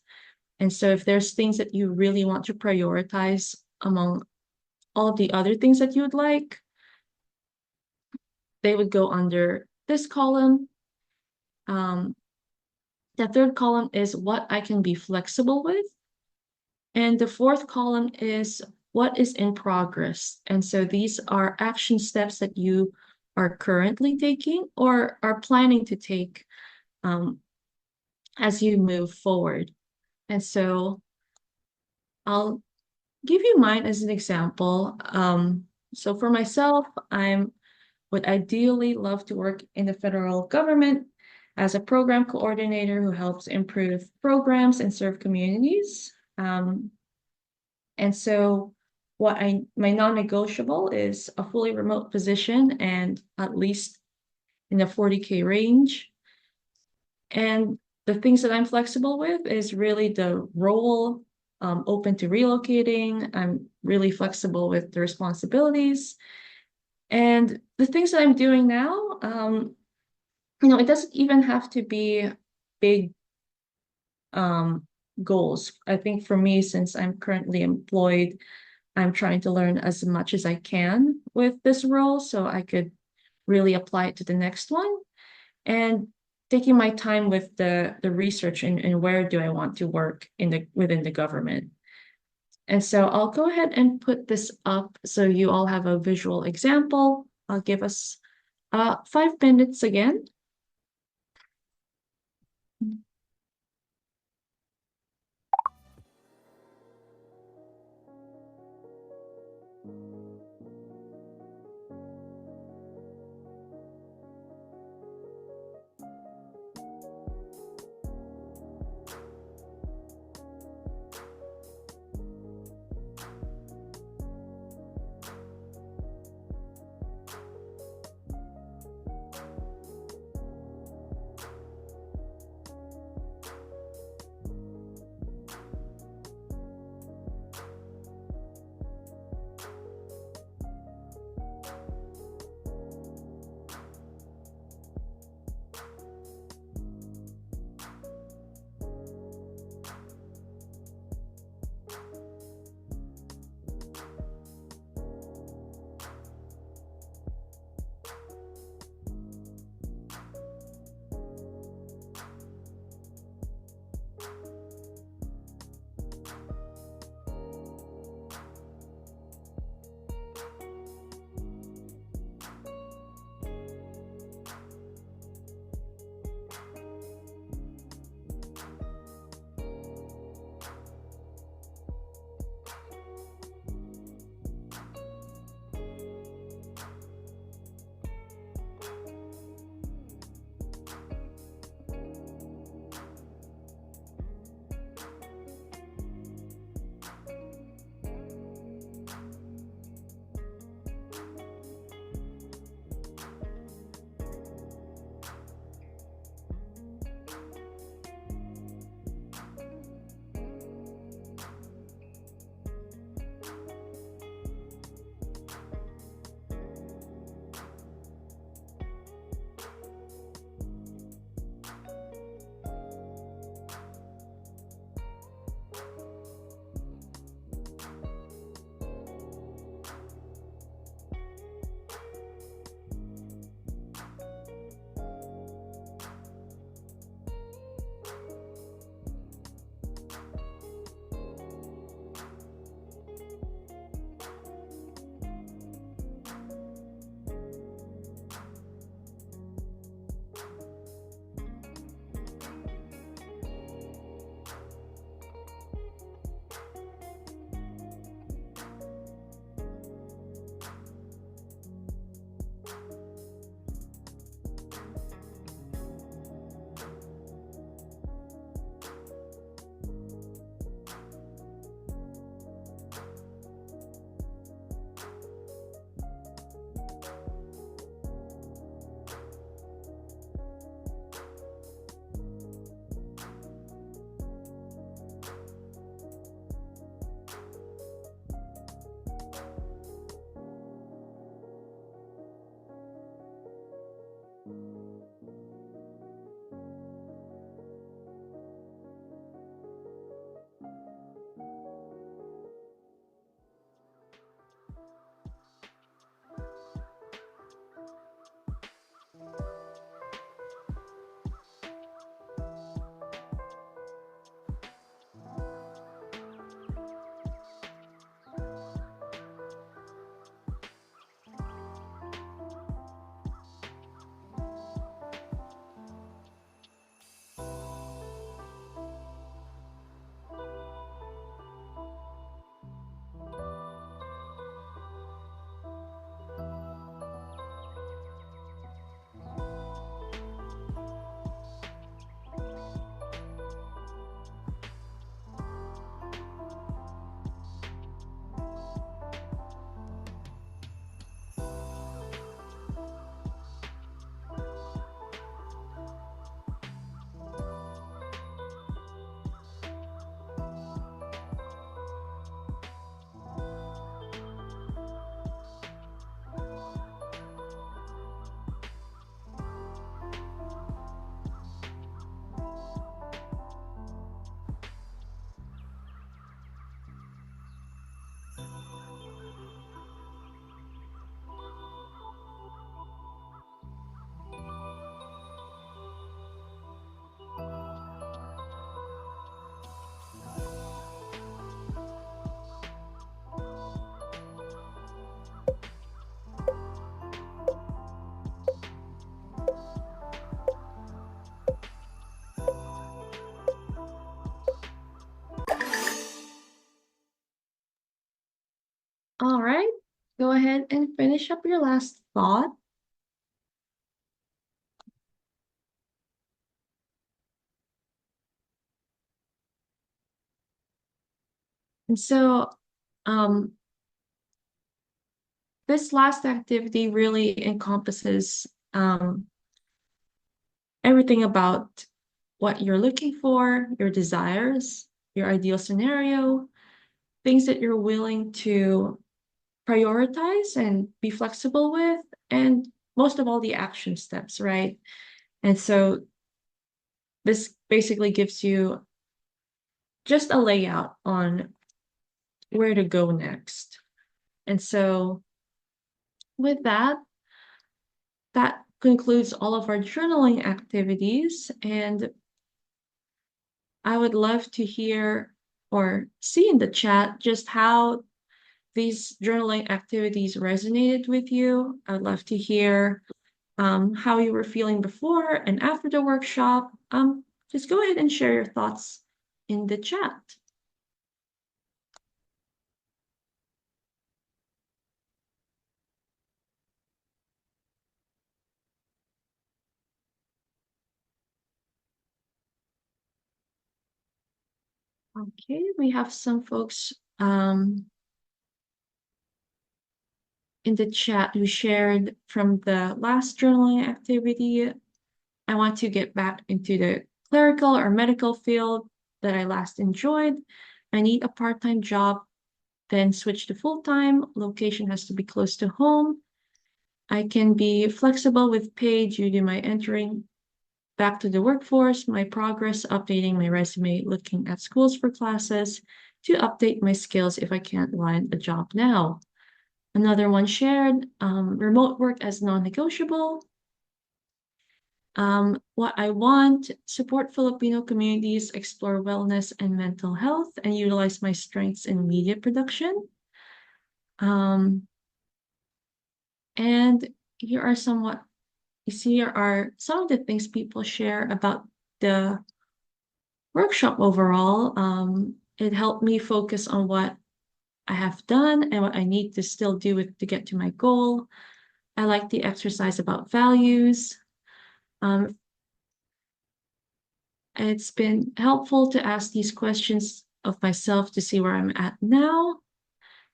And so if there's things that you really want to prioritize among all the other things that you would like, they would go under this column. Um, the third column is what I can be flexible with. And the fourth column is what is in progress. And so these are action steps that you are currently taking or are planning to take um, as you move forward. And so I'll give you mine as an example. So for myself, I would ideally love to work in the federal government as a program coordinator who helps improve programs and serve communities. And so my non-negotiable is a fully remote position and at least in the 40K range. And the things that I'm flexible with is really the role, open to relocating. I'm really flexible with the responsibilities. And the things that I'm doing now, it doesn't even have to be big um, goals. I think for me, since I'm currently employed, I'm trying to learn as much as I can with this role so I could really apply it to the next one. And taking my time with the research and where do I want to work within the government. And so I'll go ahead and put this up so you all have a visual example. I'll give us 5 minutes again. right, go ahead and finish up your last thought. And so, um, this last activity really encompasses everything about what you're looking for, your desires, your ideal scenario, things that you're willing to prioritize and be flexible with, and most of all, the action steps, right? And so this basically gives you just a layout on where to go next. And so with that, that concludes all of our journaling activities. And I would love to hear or see in the chat just how these journaling activities resonated with you. I'd love to hear how you were feeling before and after the workshop. Just go ahead and share your thoughts in the chat. Okay, we have some folks in the chat who shared from the last journaling activity. I want to get back into the clerical or medical field that I last enjoyed. I need a part-time job, then switch to full-time. Location has to be close to home. I can be flexible with pay due to my entering back to the workforce, my progress, updating my resume, looking at schools for classes to update my skills if I can't land a job now. Another one shared, remote work as non-negotiable. What I want, support Filipino communities, explore wellness and mental health, and utilize my strengths in media production. Um, and here are somewhat, you see, here are some of the things people share about the workshop overall. It helped me focus on what I have done and what I need to still do to get to my goal. I like the exercise about values. Um, it's been helpful to ask these questions of myself to see where I'm at now.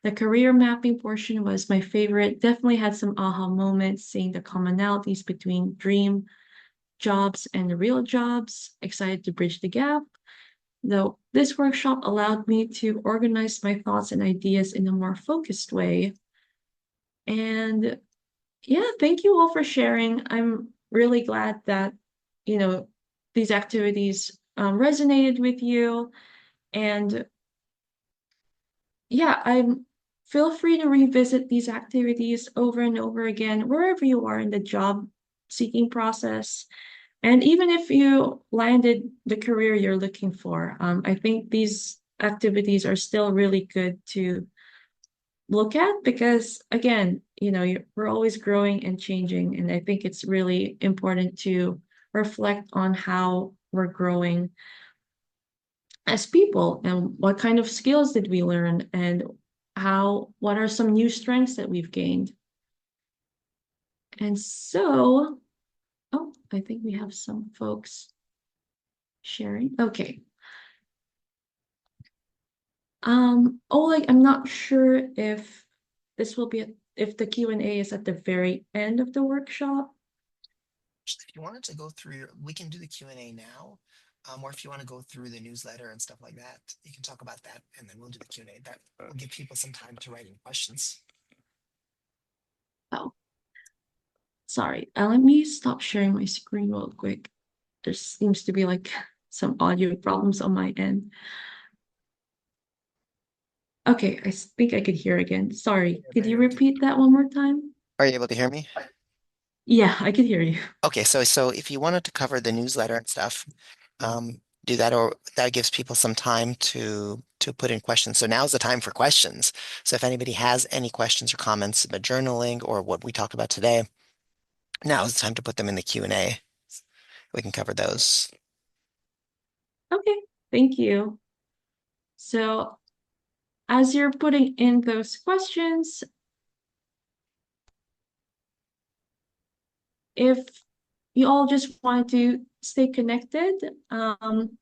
The career mapping portion was my favorite. Definitely had some aha moments, seeing the commonalities between dream jobs and the real jobs. Excited to bridge the gap. Though this workshop allowed me to organize my thoughts and ideas in a more focused way. And yeah, thank you all for sharing. I'm really glad that, you know, these activities resonated with you. And yeah, I'm feel free to revisit these activities over and over again, wherever you are in the job seeking process. And even if you landed the career you're looking for, I think these activities are still really good to look at because, again, we're always growing and changing. And I think it's really important to reflect on how we're growing as people and what kind of skills did we learn and what are some new strengths that we've gained. And so, oh, I think we have some folks sharing. Okay. Oleg, I'm not sure if this will be if the Q&A is at the very end of the workshop.
If you wanted to go through we can do the Q&A now, or if you want to go through the newsletter and stuff like that, you can talk about that, and then we'll do the Q&A. That will give people some time to write in questions.
Oh, sorry. Let me stop sharing my screen real quick. There seems to be like some audio problems on my end. Okay, I think I could hear again. Sorry. Could you repeat that one more time?
Are you able to hear me?
Yeah, I could hear you.
Okay, so if you wanted to cover the newsletter and stuff, do that, or that gives people some time to put in questions. So now's the time for questions. So if anybody has any questions or comments about journaling or what we talked about today, now's the time to put them in the Q&A. We can cover those.
Okay, thank you. So as you're putting in those questions, if you all just want to stay connected, um,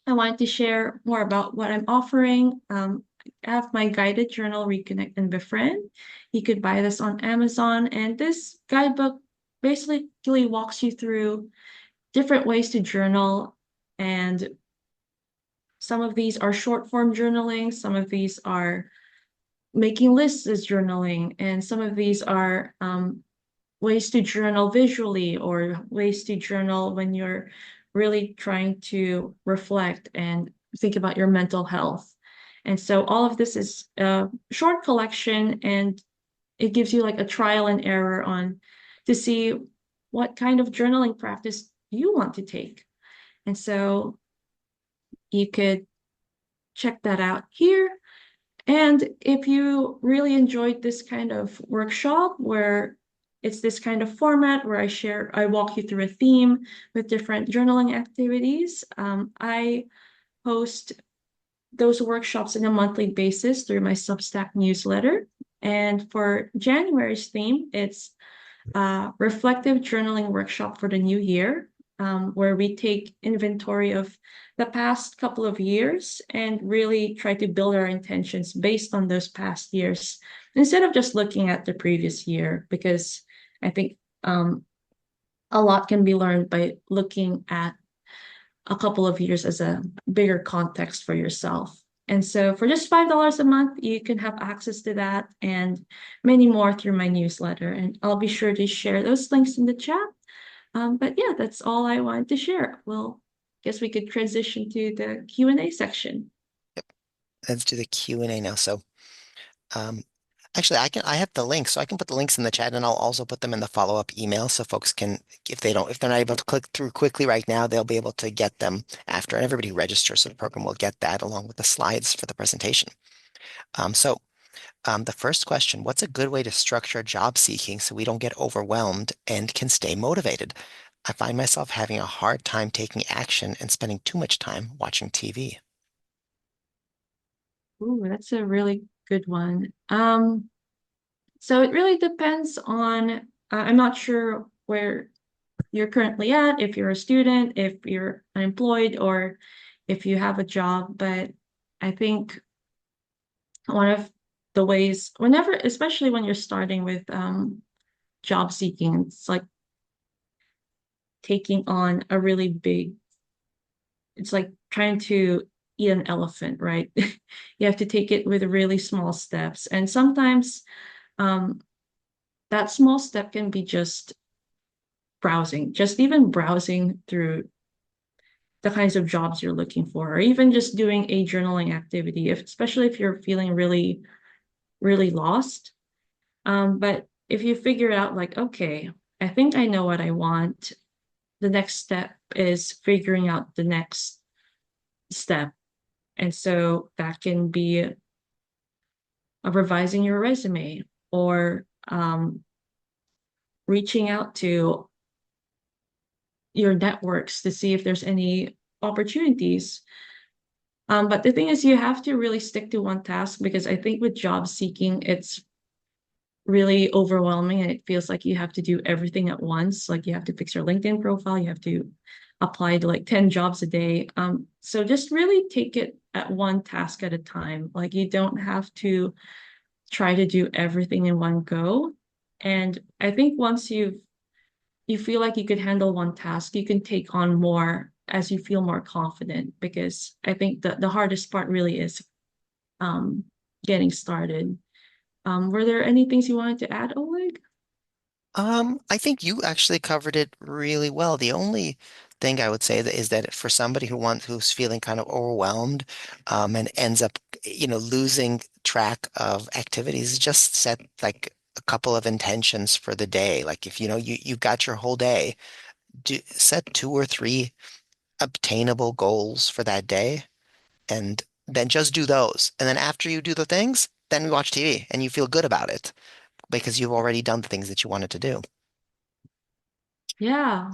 I wanted to share more about what I'm offering. I have my guided journal, Reconnect and Befriend. You could buy this on Amazon, and this guidebook basically walks you through different ways to journal. And some of these are short form journaling, some of these are making lists as journaling, and some of these are ways to journal visually or ways to journal when you're really trying to reflect and think about your mental health. And so all of this is a short collection, and it gives you like a trial and error on to see what kind of journaling practice you want to take. And so you could check that out here. And if you really enjoyed this kind of workshop where it's this kind of format where I walk you through a theme with different journaling activities, I host those workshops on a monthly basis through my Substack newsletter. And for January's theme, it's reflective journaling workshop for the new year, where we take inventory of the past couple of years and really try to build our intentions based on those past years instead of just looking at the previous year, because I think a lot can be learned by looking at a couple of years as a bigger context for yourself. And so for just $5 a month, you can have access to that and many more through my newsletter. And I'll be sure to share those links in the chat. But yeah, that's all I wanted to share. Well, guess we could transition to the Q&A section.
Yep. Let's do the Q&A now. So, um, actually, I have the links, so I can put the links in the chat, and I'll also put them in the follow-up email, so folks can, if they're not able to click through quickly right now, they'll be able to get them after. And everybody who registers for the program will get that along with the slides for the presentation. The first question, what's a good way to structure job seeking so we don't get overwhelmed and can stay motivated? I find myself having a hard time taking action and spending too much time watching TV.
Ooh, that's a really good one. So it really depends on, I'm not sure where you're currently at, if you're a student, if you're unemployed, or if you have a job. But I think one of the ways, whenever, especially when you're starting with job seeking, it's like taking on a really big, it's like trying to eat an elephant, right? You have to take it with really small steps. And sometimes um, that small step can be just browsing, just even browsing through the kinds of jobs you're looking for, or even just doing a journaling activity, especially if you're feeling really, really lost. But if you figure out, like, okay, I think I know what I want, the next step is figuring out the next step. And so that can be revising your resume or reaching out to your networks to see if there's any opportunities. But the thing is, you have to really stick to one task because I think with job seeking, it's really overwhelming and it feels like you have to do everything at once. Like you have to fix your LinkedIn profile, you have to apply to like 10 jobs a day. So just really take it at one task at a time. Like you don't have to try to do everything in one go. And I think once you feel like you could handle one task, you can take on more as you feel more confident because I think the hardest part really is um, getting started. Were there any things you wanted to add, Oleg?
I think you actually covered it really well. The only thing I would say that is that for somebody who's feeling kind of overwhelmed, and ends up, losing track of activities, just set like a couple of intentions for the day. Like if you got your whole day, set two or three obtainable goals for that day, and then just do those. And then after you do the things, then we watch TV and you feel good about it because you've already done the things that you wanted to do.
Yeah,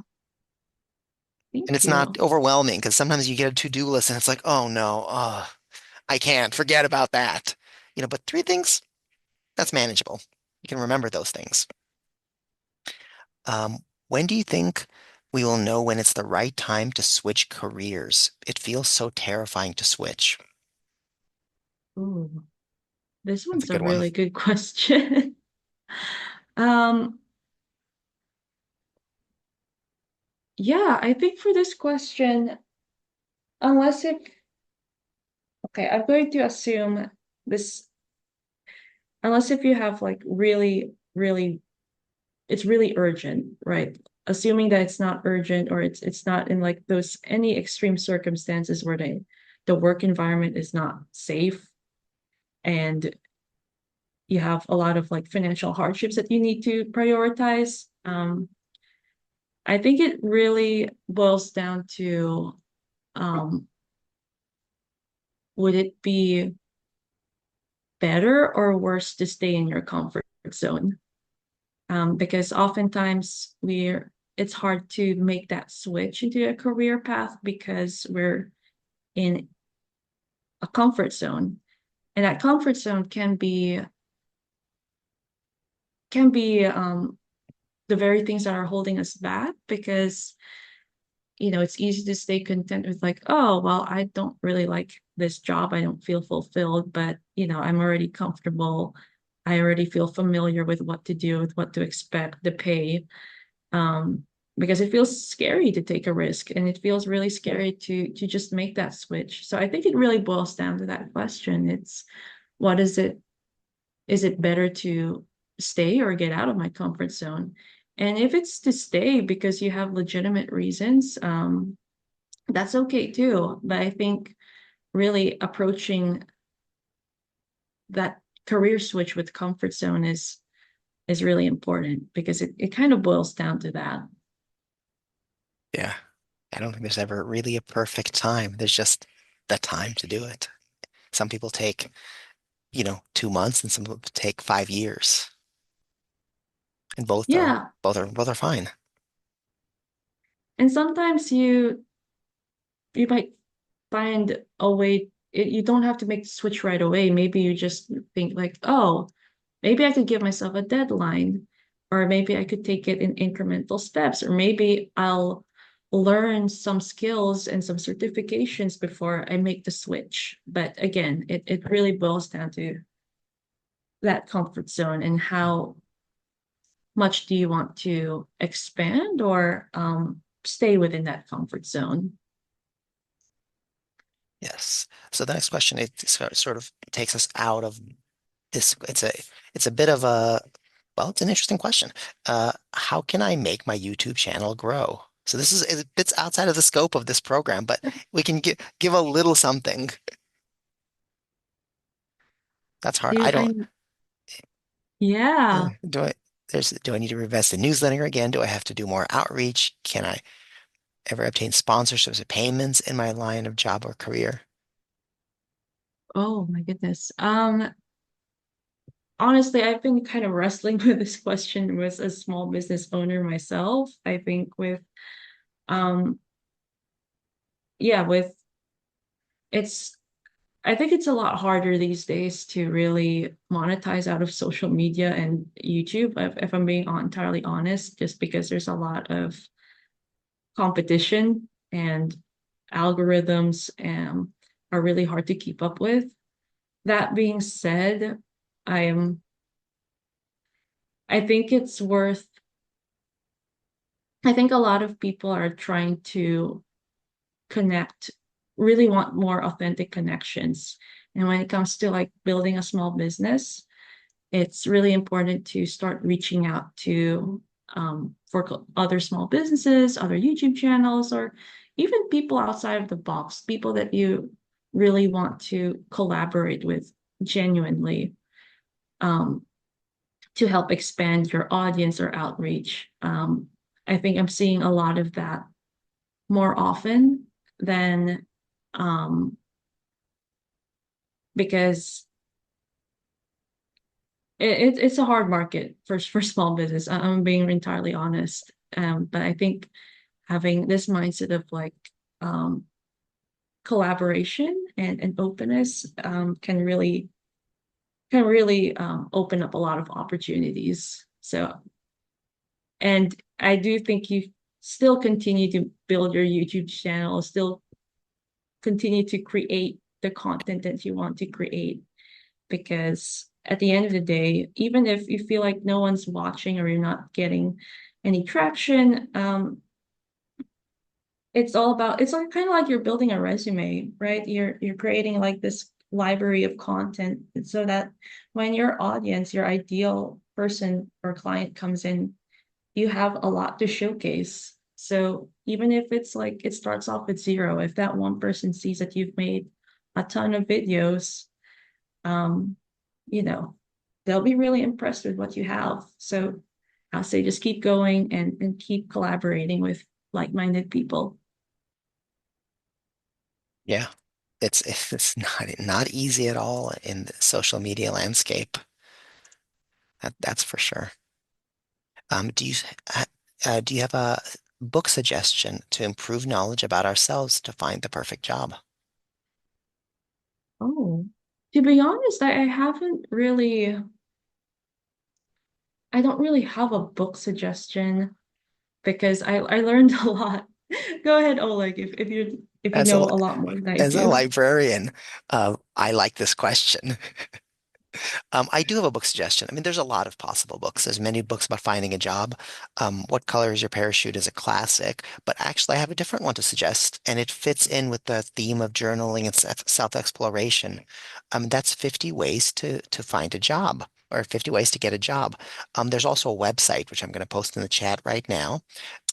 And
thank
it's not
you.
overwhelming because sometimes you get a to-do list and it's like, oh no, I can't forget about that. But three things, that's manageable. You can remember those things. When do you think we will know when it's the right time to switch careers? It feels so terrifying to switch.
Ooh, this
That's a
one's a
good one.
really good question. Um, yeah, I think for this question, unless if, okay, I'm going to assume this, unless if you have like really, it's really urgent, right? Assuming that it's not urgent or it's not in like those any extreme circumstances where the work environment is not safe and you have a lot of like financial hardships that you need to prioritize. I think it really boils down to um, would it be better or worse to stay in your comfort zone? Because oftentimes it's hard to make that switch into a career path because we're in a comfort zone. And that comfort zone can be the very things that are holding us back because it's easy to stay content with like, oh, well, I don't really like this job. I don't feel fulfilled, but I'm already comfortable. I already feel familiar with what to do, with what to expect, the pay. Um, because it feels scary to take a risk and it feels really scary to just make that switch. So I think it really boils down to that question. It's what is it better to stay or get out of my comfort zone? And if it's to stay because you have legitimate reasons, that's okay too. But I think really approaching that career switch with comfort zone is really important because it kind of boils down to that.
Yeah. I don't think there's ever really a perfect time. There's just the time to do it. Some people take, 2 months and some people take 5 years. And both are
Yeah.
both are fine.
And sometimes you might find a way you don't have to make the switch right away. Maybe you just think like, oh, maybe I could give myself a deadline, or maybe I could take it in incremental steps, or maybe I'll learn some skills and some certifications before I make the switch. But again, it really boils down to that comfort zone and how much do you want to expand or stay within that comfort zone.
Yes. So the next question, it sort of takes us out of this. It's a bit of a, well, it's an interesting question. How can I make my YouTube channel grow? So this is it bits outside of the scope of this program, but we can give a little something. That's hard.
Do
I don't.
I Yeah.
Do I do I need to invest in newsletter again? Do I have to do more outreach? Can I ever obtain sponsorships or payments in my line of job or career?
Oh my goodness. Honestly, I've been kind of wrestling with this question as a small business owner myself. I think um with it's I think it's a lot harder these days to really monetize out of social media and YouTube, if I'm being entirely honest, just because there's a lot of competition and algorithms are really hard to keep up with. That being said, I am I think it's worth I think a lot of people are trying to connect, really want more authentic connections. And when it comes to like building a small business, it's really important to start reaching out to other small businesses, other YouTube channels, or even people outside of the box, people that you really want to collaborate with genuinely um, to help expand your audience or outreach. I think I'm seeing a lot of that more often than um, because it's a hard market for small business. I'm being entirely honest. But I think having this mindset of like um, collaboration and openness can really open up a lot of opportunities. So And I do think you still continue to build your YouTube channel, still continue to create the content that you want to create. Because at the end of the day, even if you feel like no one's watching or you're not getting any traction, it's all about it's like kind of like you're building a resume, right? You're creating like this library of content so that when your audience, your ideal person or client comes in, you have a lot to showcase. So even if it's like it starts off with zero, if that one person sees that you've made a ton of videos, um, you know, they'll be really impressed with what you have. So I'll say just keep going and keep collaborating with like-minded people.
Yeah, it's not easy at all in the social media landscape. That's for sure. Do you have a book suggestion to improve knowledge about ourselves to find the perfect job?
Oh, to be honest, I haven't really, I don't really have a book suggestion because I learned a lot. Go ahead, Oleg, if you
As a
know a lot more than I
as a
do.
librarian, I like this question. I do have a book suggestion. I mean, there's a lot of possible books. There's many books about finding a job. What Color is Your Parachute is a classic, but actually, I have a different one to suggest, and it fits in with the theme of journaling and self-exploration. That's 50 Ways to Find a Job, or 50 Ways to Get a Job. There's also a website, which I'm going to post in the chat right now.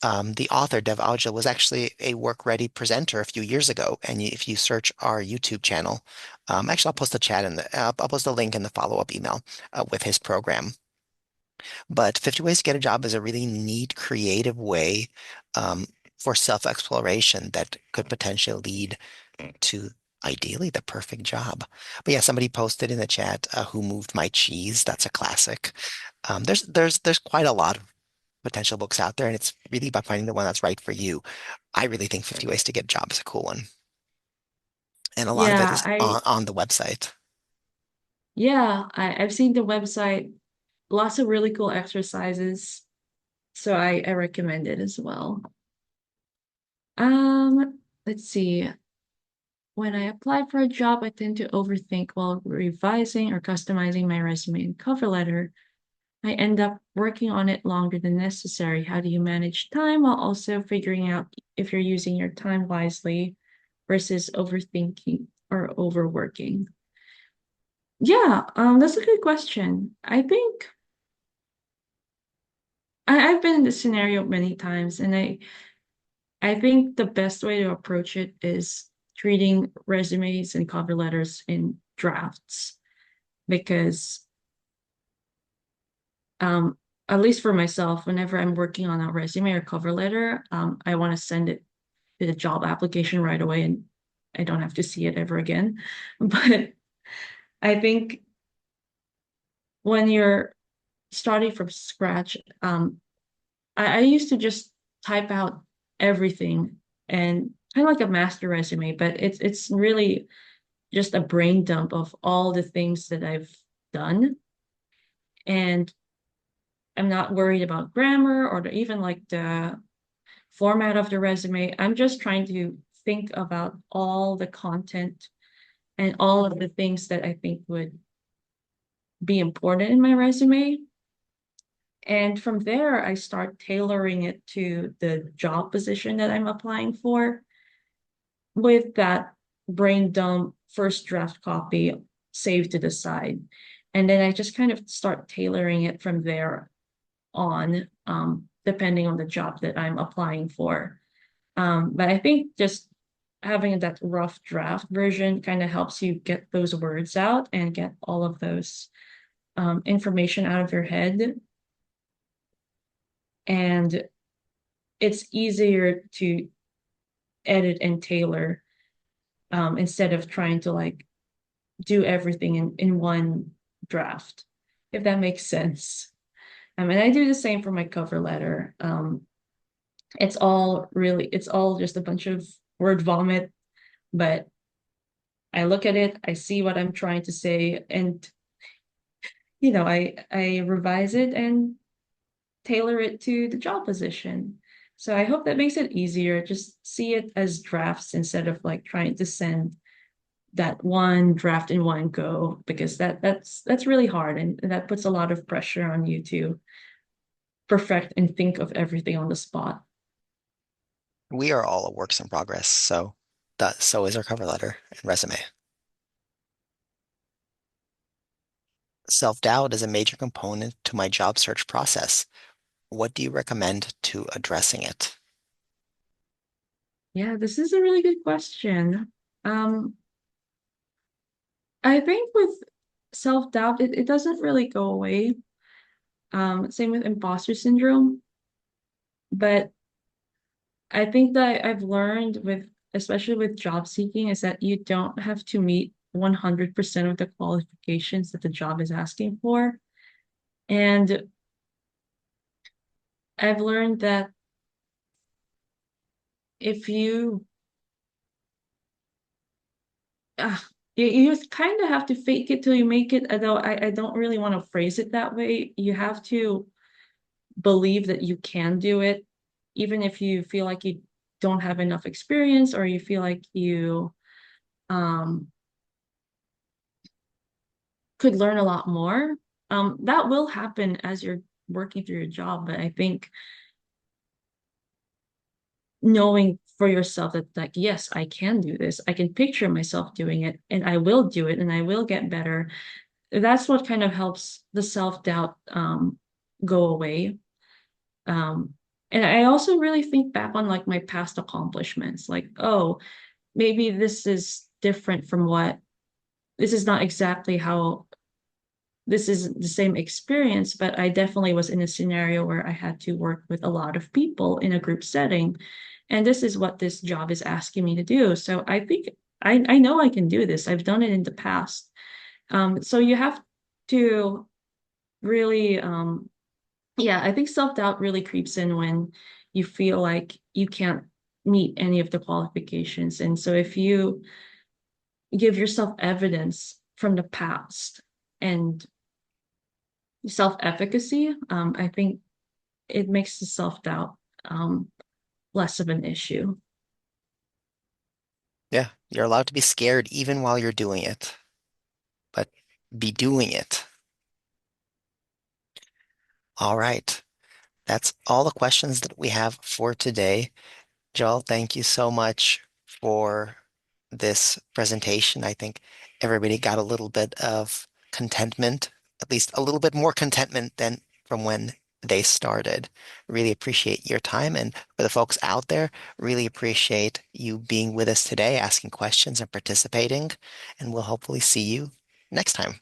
The author, Dev Ahuja, was actually a work-ready presenter a few years ago. And if you search our YouTube channel, actually, I'll post the chat in I'll post a link in the follow-up email with his program. But 50 Ways to Get a Job is a really neat, creative way um, for self-exploration that could potentially lead to ideally the perfect job. But yeah, somebody posted in the chat, "Who Moved My Cheese?" That's a classic. There's quite a lot of potential books out there, and it's really about finding the one that's right for you. I really think 50 Ways to Get a Job is a cool one. And a lot of it
Yeah,
is on the website.
I've seen the website, lots of really cool exercises. So I recommend it as well. Let's see. When I apply for a job, I tend to overthink while revising or customizing my resume and cover letter. I end up working on it longer than necessary. How do you manage time while also figuring out if you're using your time wisely versus overthinking or overworking? Yeah, that's a good question. I think I've been in this scenario many times, and I think the best way to approach it is treating resumes and cover letters in drafts because um, at least for myself, whenever I'm working on a resume or cover letter, I want to send it to the job application right away and I don't have to see it ever again. But I think when you're starting from scratch, I used to just type out everything and kind of like a master resume, but it's really just a brain dump of all the things that I've done. And I'm not worried about grammar or even like the format of the resume. I'm just trying to think about all the content and all of the things that I think would be important in my resume. And from there, I start tailoring it to the job position that I'm applying for with that brain dump first draft copy saved to the side. And then I just kind of start tailoring it from there on, depending on the job that I'm applying for. But I think just having that rough draft version kind of helps you get those words out and get all of those information out of your head. And it's easier to edit and tailor instead of trying to like do everything in one draft, if that makes sense. And I do the same for my cover letter. It's all just a bunch of word vomit, but I look at it, I see what I'm trying to say, and I revise it and tailor it to the job position. So I hope that makes it easier. Just see it as drafts instead of like trying to send that one draft in one go because that's really hard and that puts a lot of pressure on you to perfect and think of everything on the spot.
We are all works in progress, so that so is our cover letter and resume. Self-doubt is a major component to my job search process. What do you recommend to addressing it?
Yeah, this is a really good question. Um, I think with self-doubt, it doesn't really go away. Same with imposter syndrome, but I think that I've learned with, especially with job seeking, is that you don't have to meet 100% of the qualifications that the job is asking for. And I've learned that if you, uh, you kind of have to fake it till you make it, although I don't really want to phrase it that way. You have to believe that you can do it, even if you feel like you don't have enough experience or you feel like you um, could learn a lot more. That will happen as you're working through your job, but I think knowing for yourself that like yes, I can do this, I can picture myself doing it, and I will do it, and I will get better. That's what kind of helps the self-doubt go away. Um, and I also really think back on like my past accomplishments, like, oh, maybe this is different from what this is not exactly how this is the same experience, but I definitely was in a scenario where I had to work with a lot of people in a group setting. And this is what this job is asking me to do. So I think I know I can do this. I've done it in the past. So you have to really, yeah, I think self-doubt really creeps in when you feel like you can't meet any of the qualifications. And so if you give yourself evidence from the past and self-efficacy, I think it makes the self-doubt um, less of an issue.
Yeah, you're allowed to be scared even while you're doing it, but be doing it. All right. That's all the questions that we have for today. Joel, thank you so much for this presentation. I think everybody got a little bit of contentment, at least a little bit more contentment than from when they started. Really appreciate your time. And for the folks out there, really appreciate you being with us today, asking questions and participating. And we'll hopefully see you next time.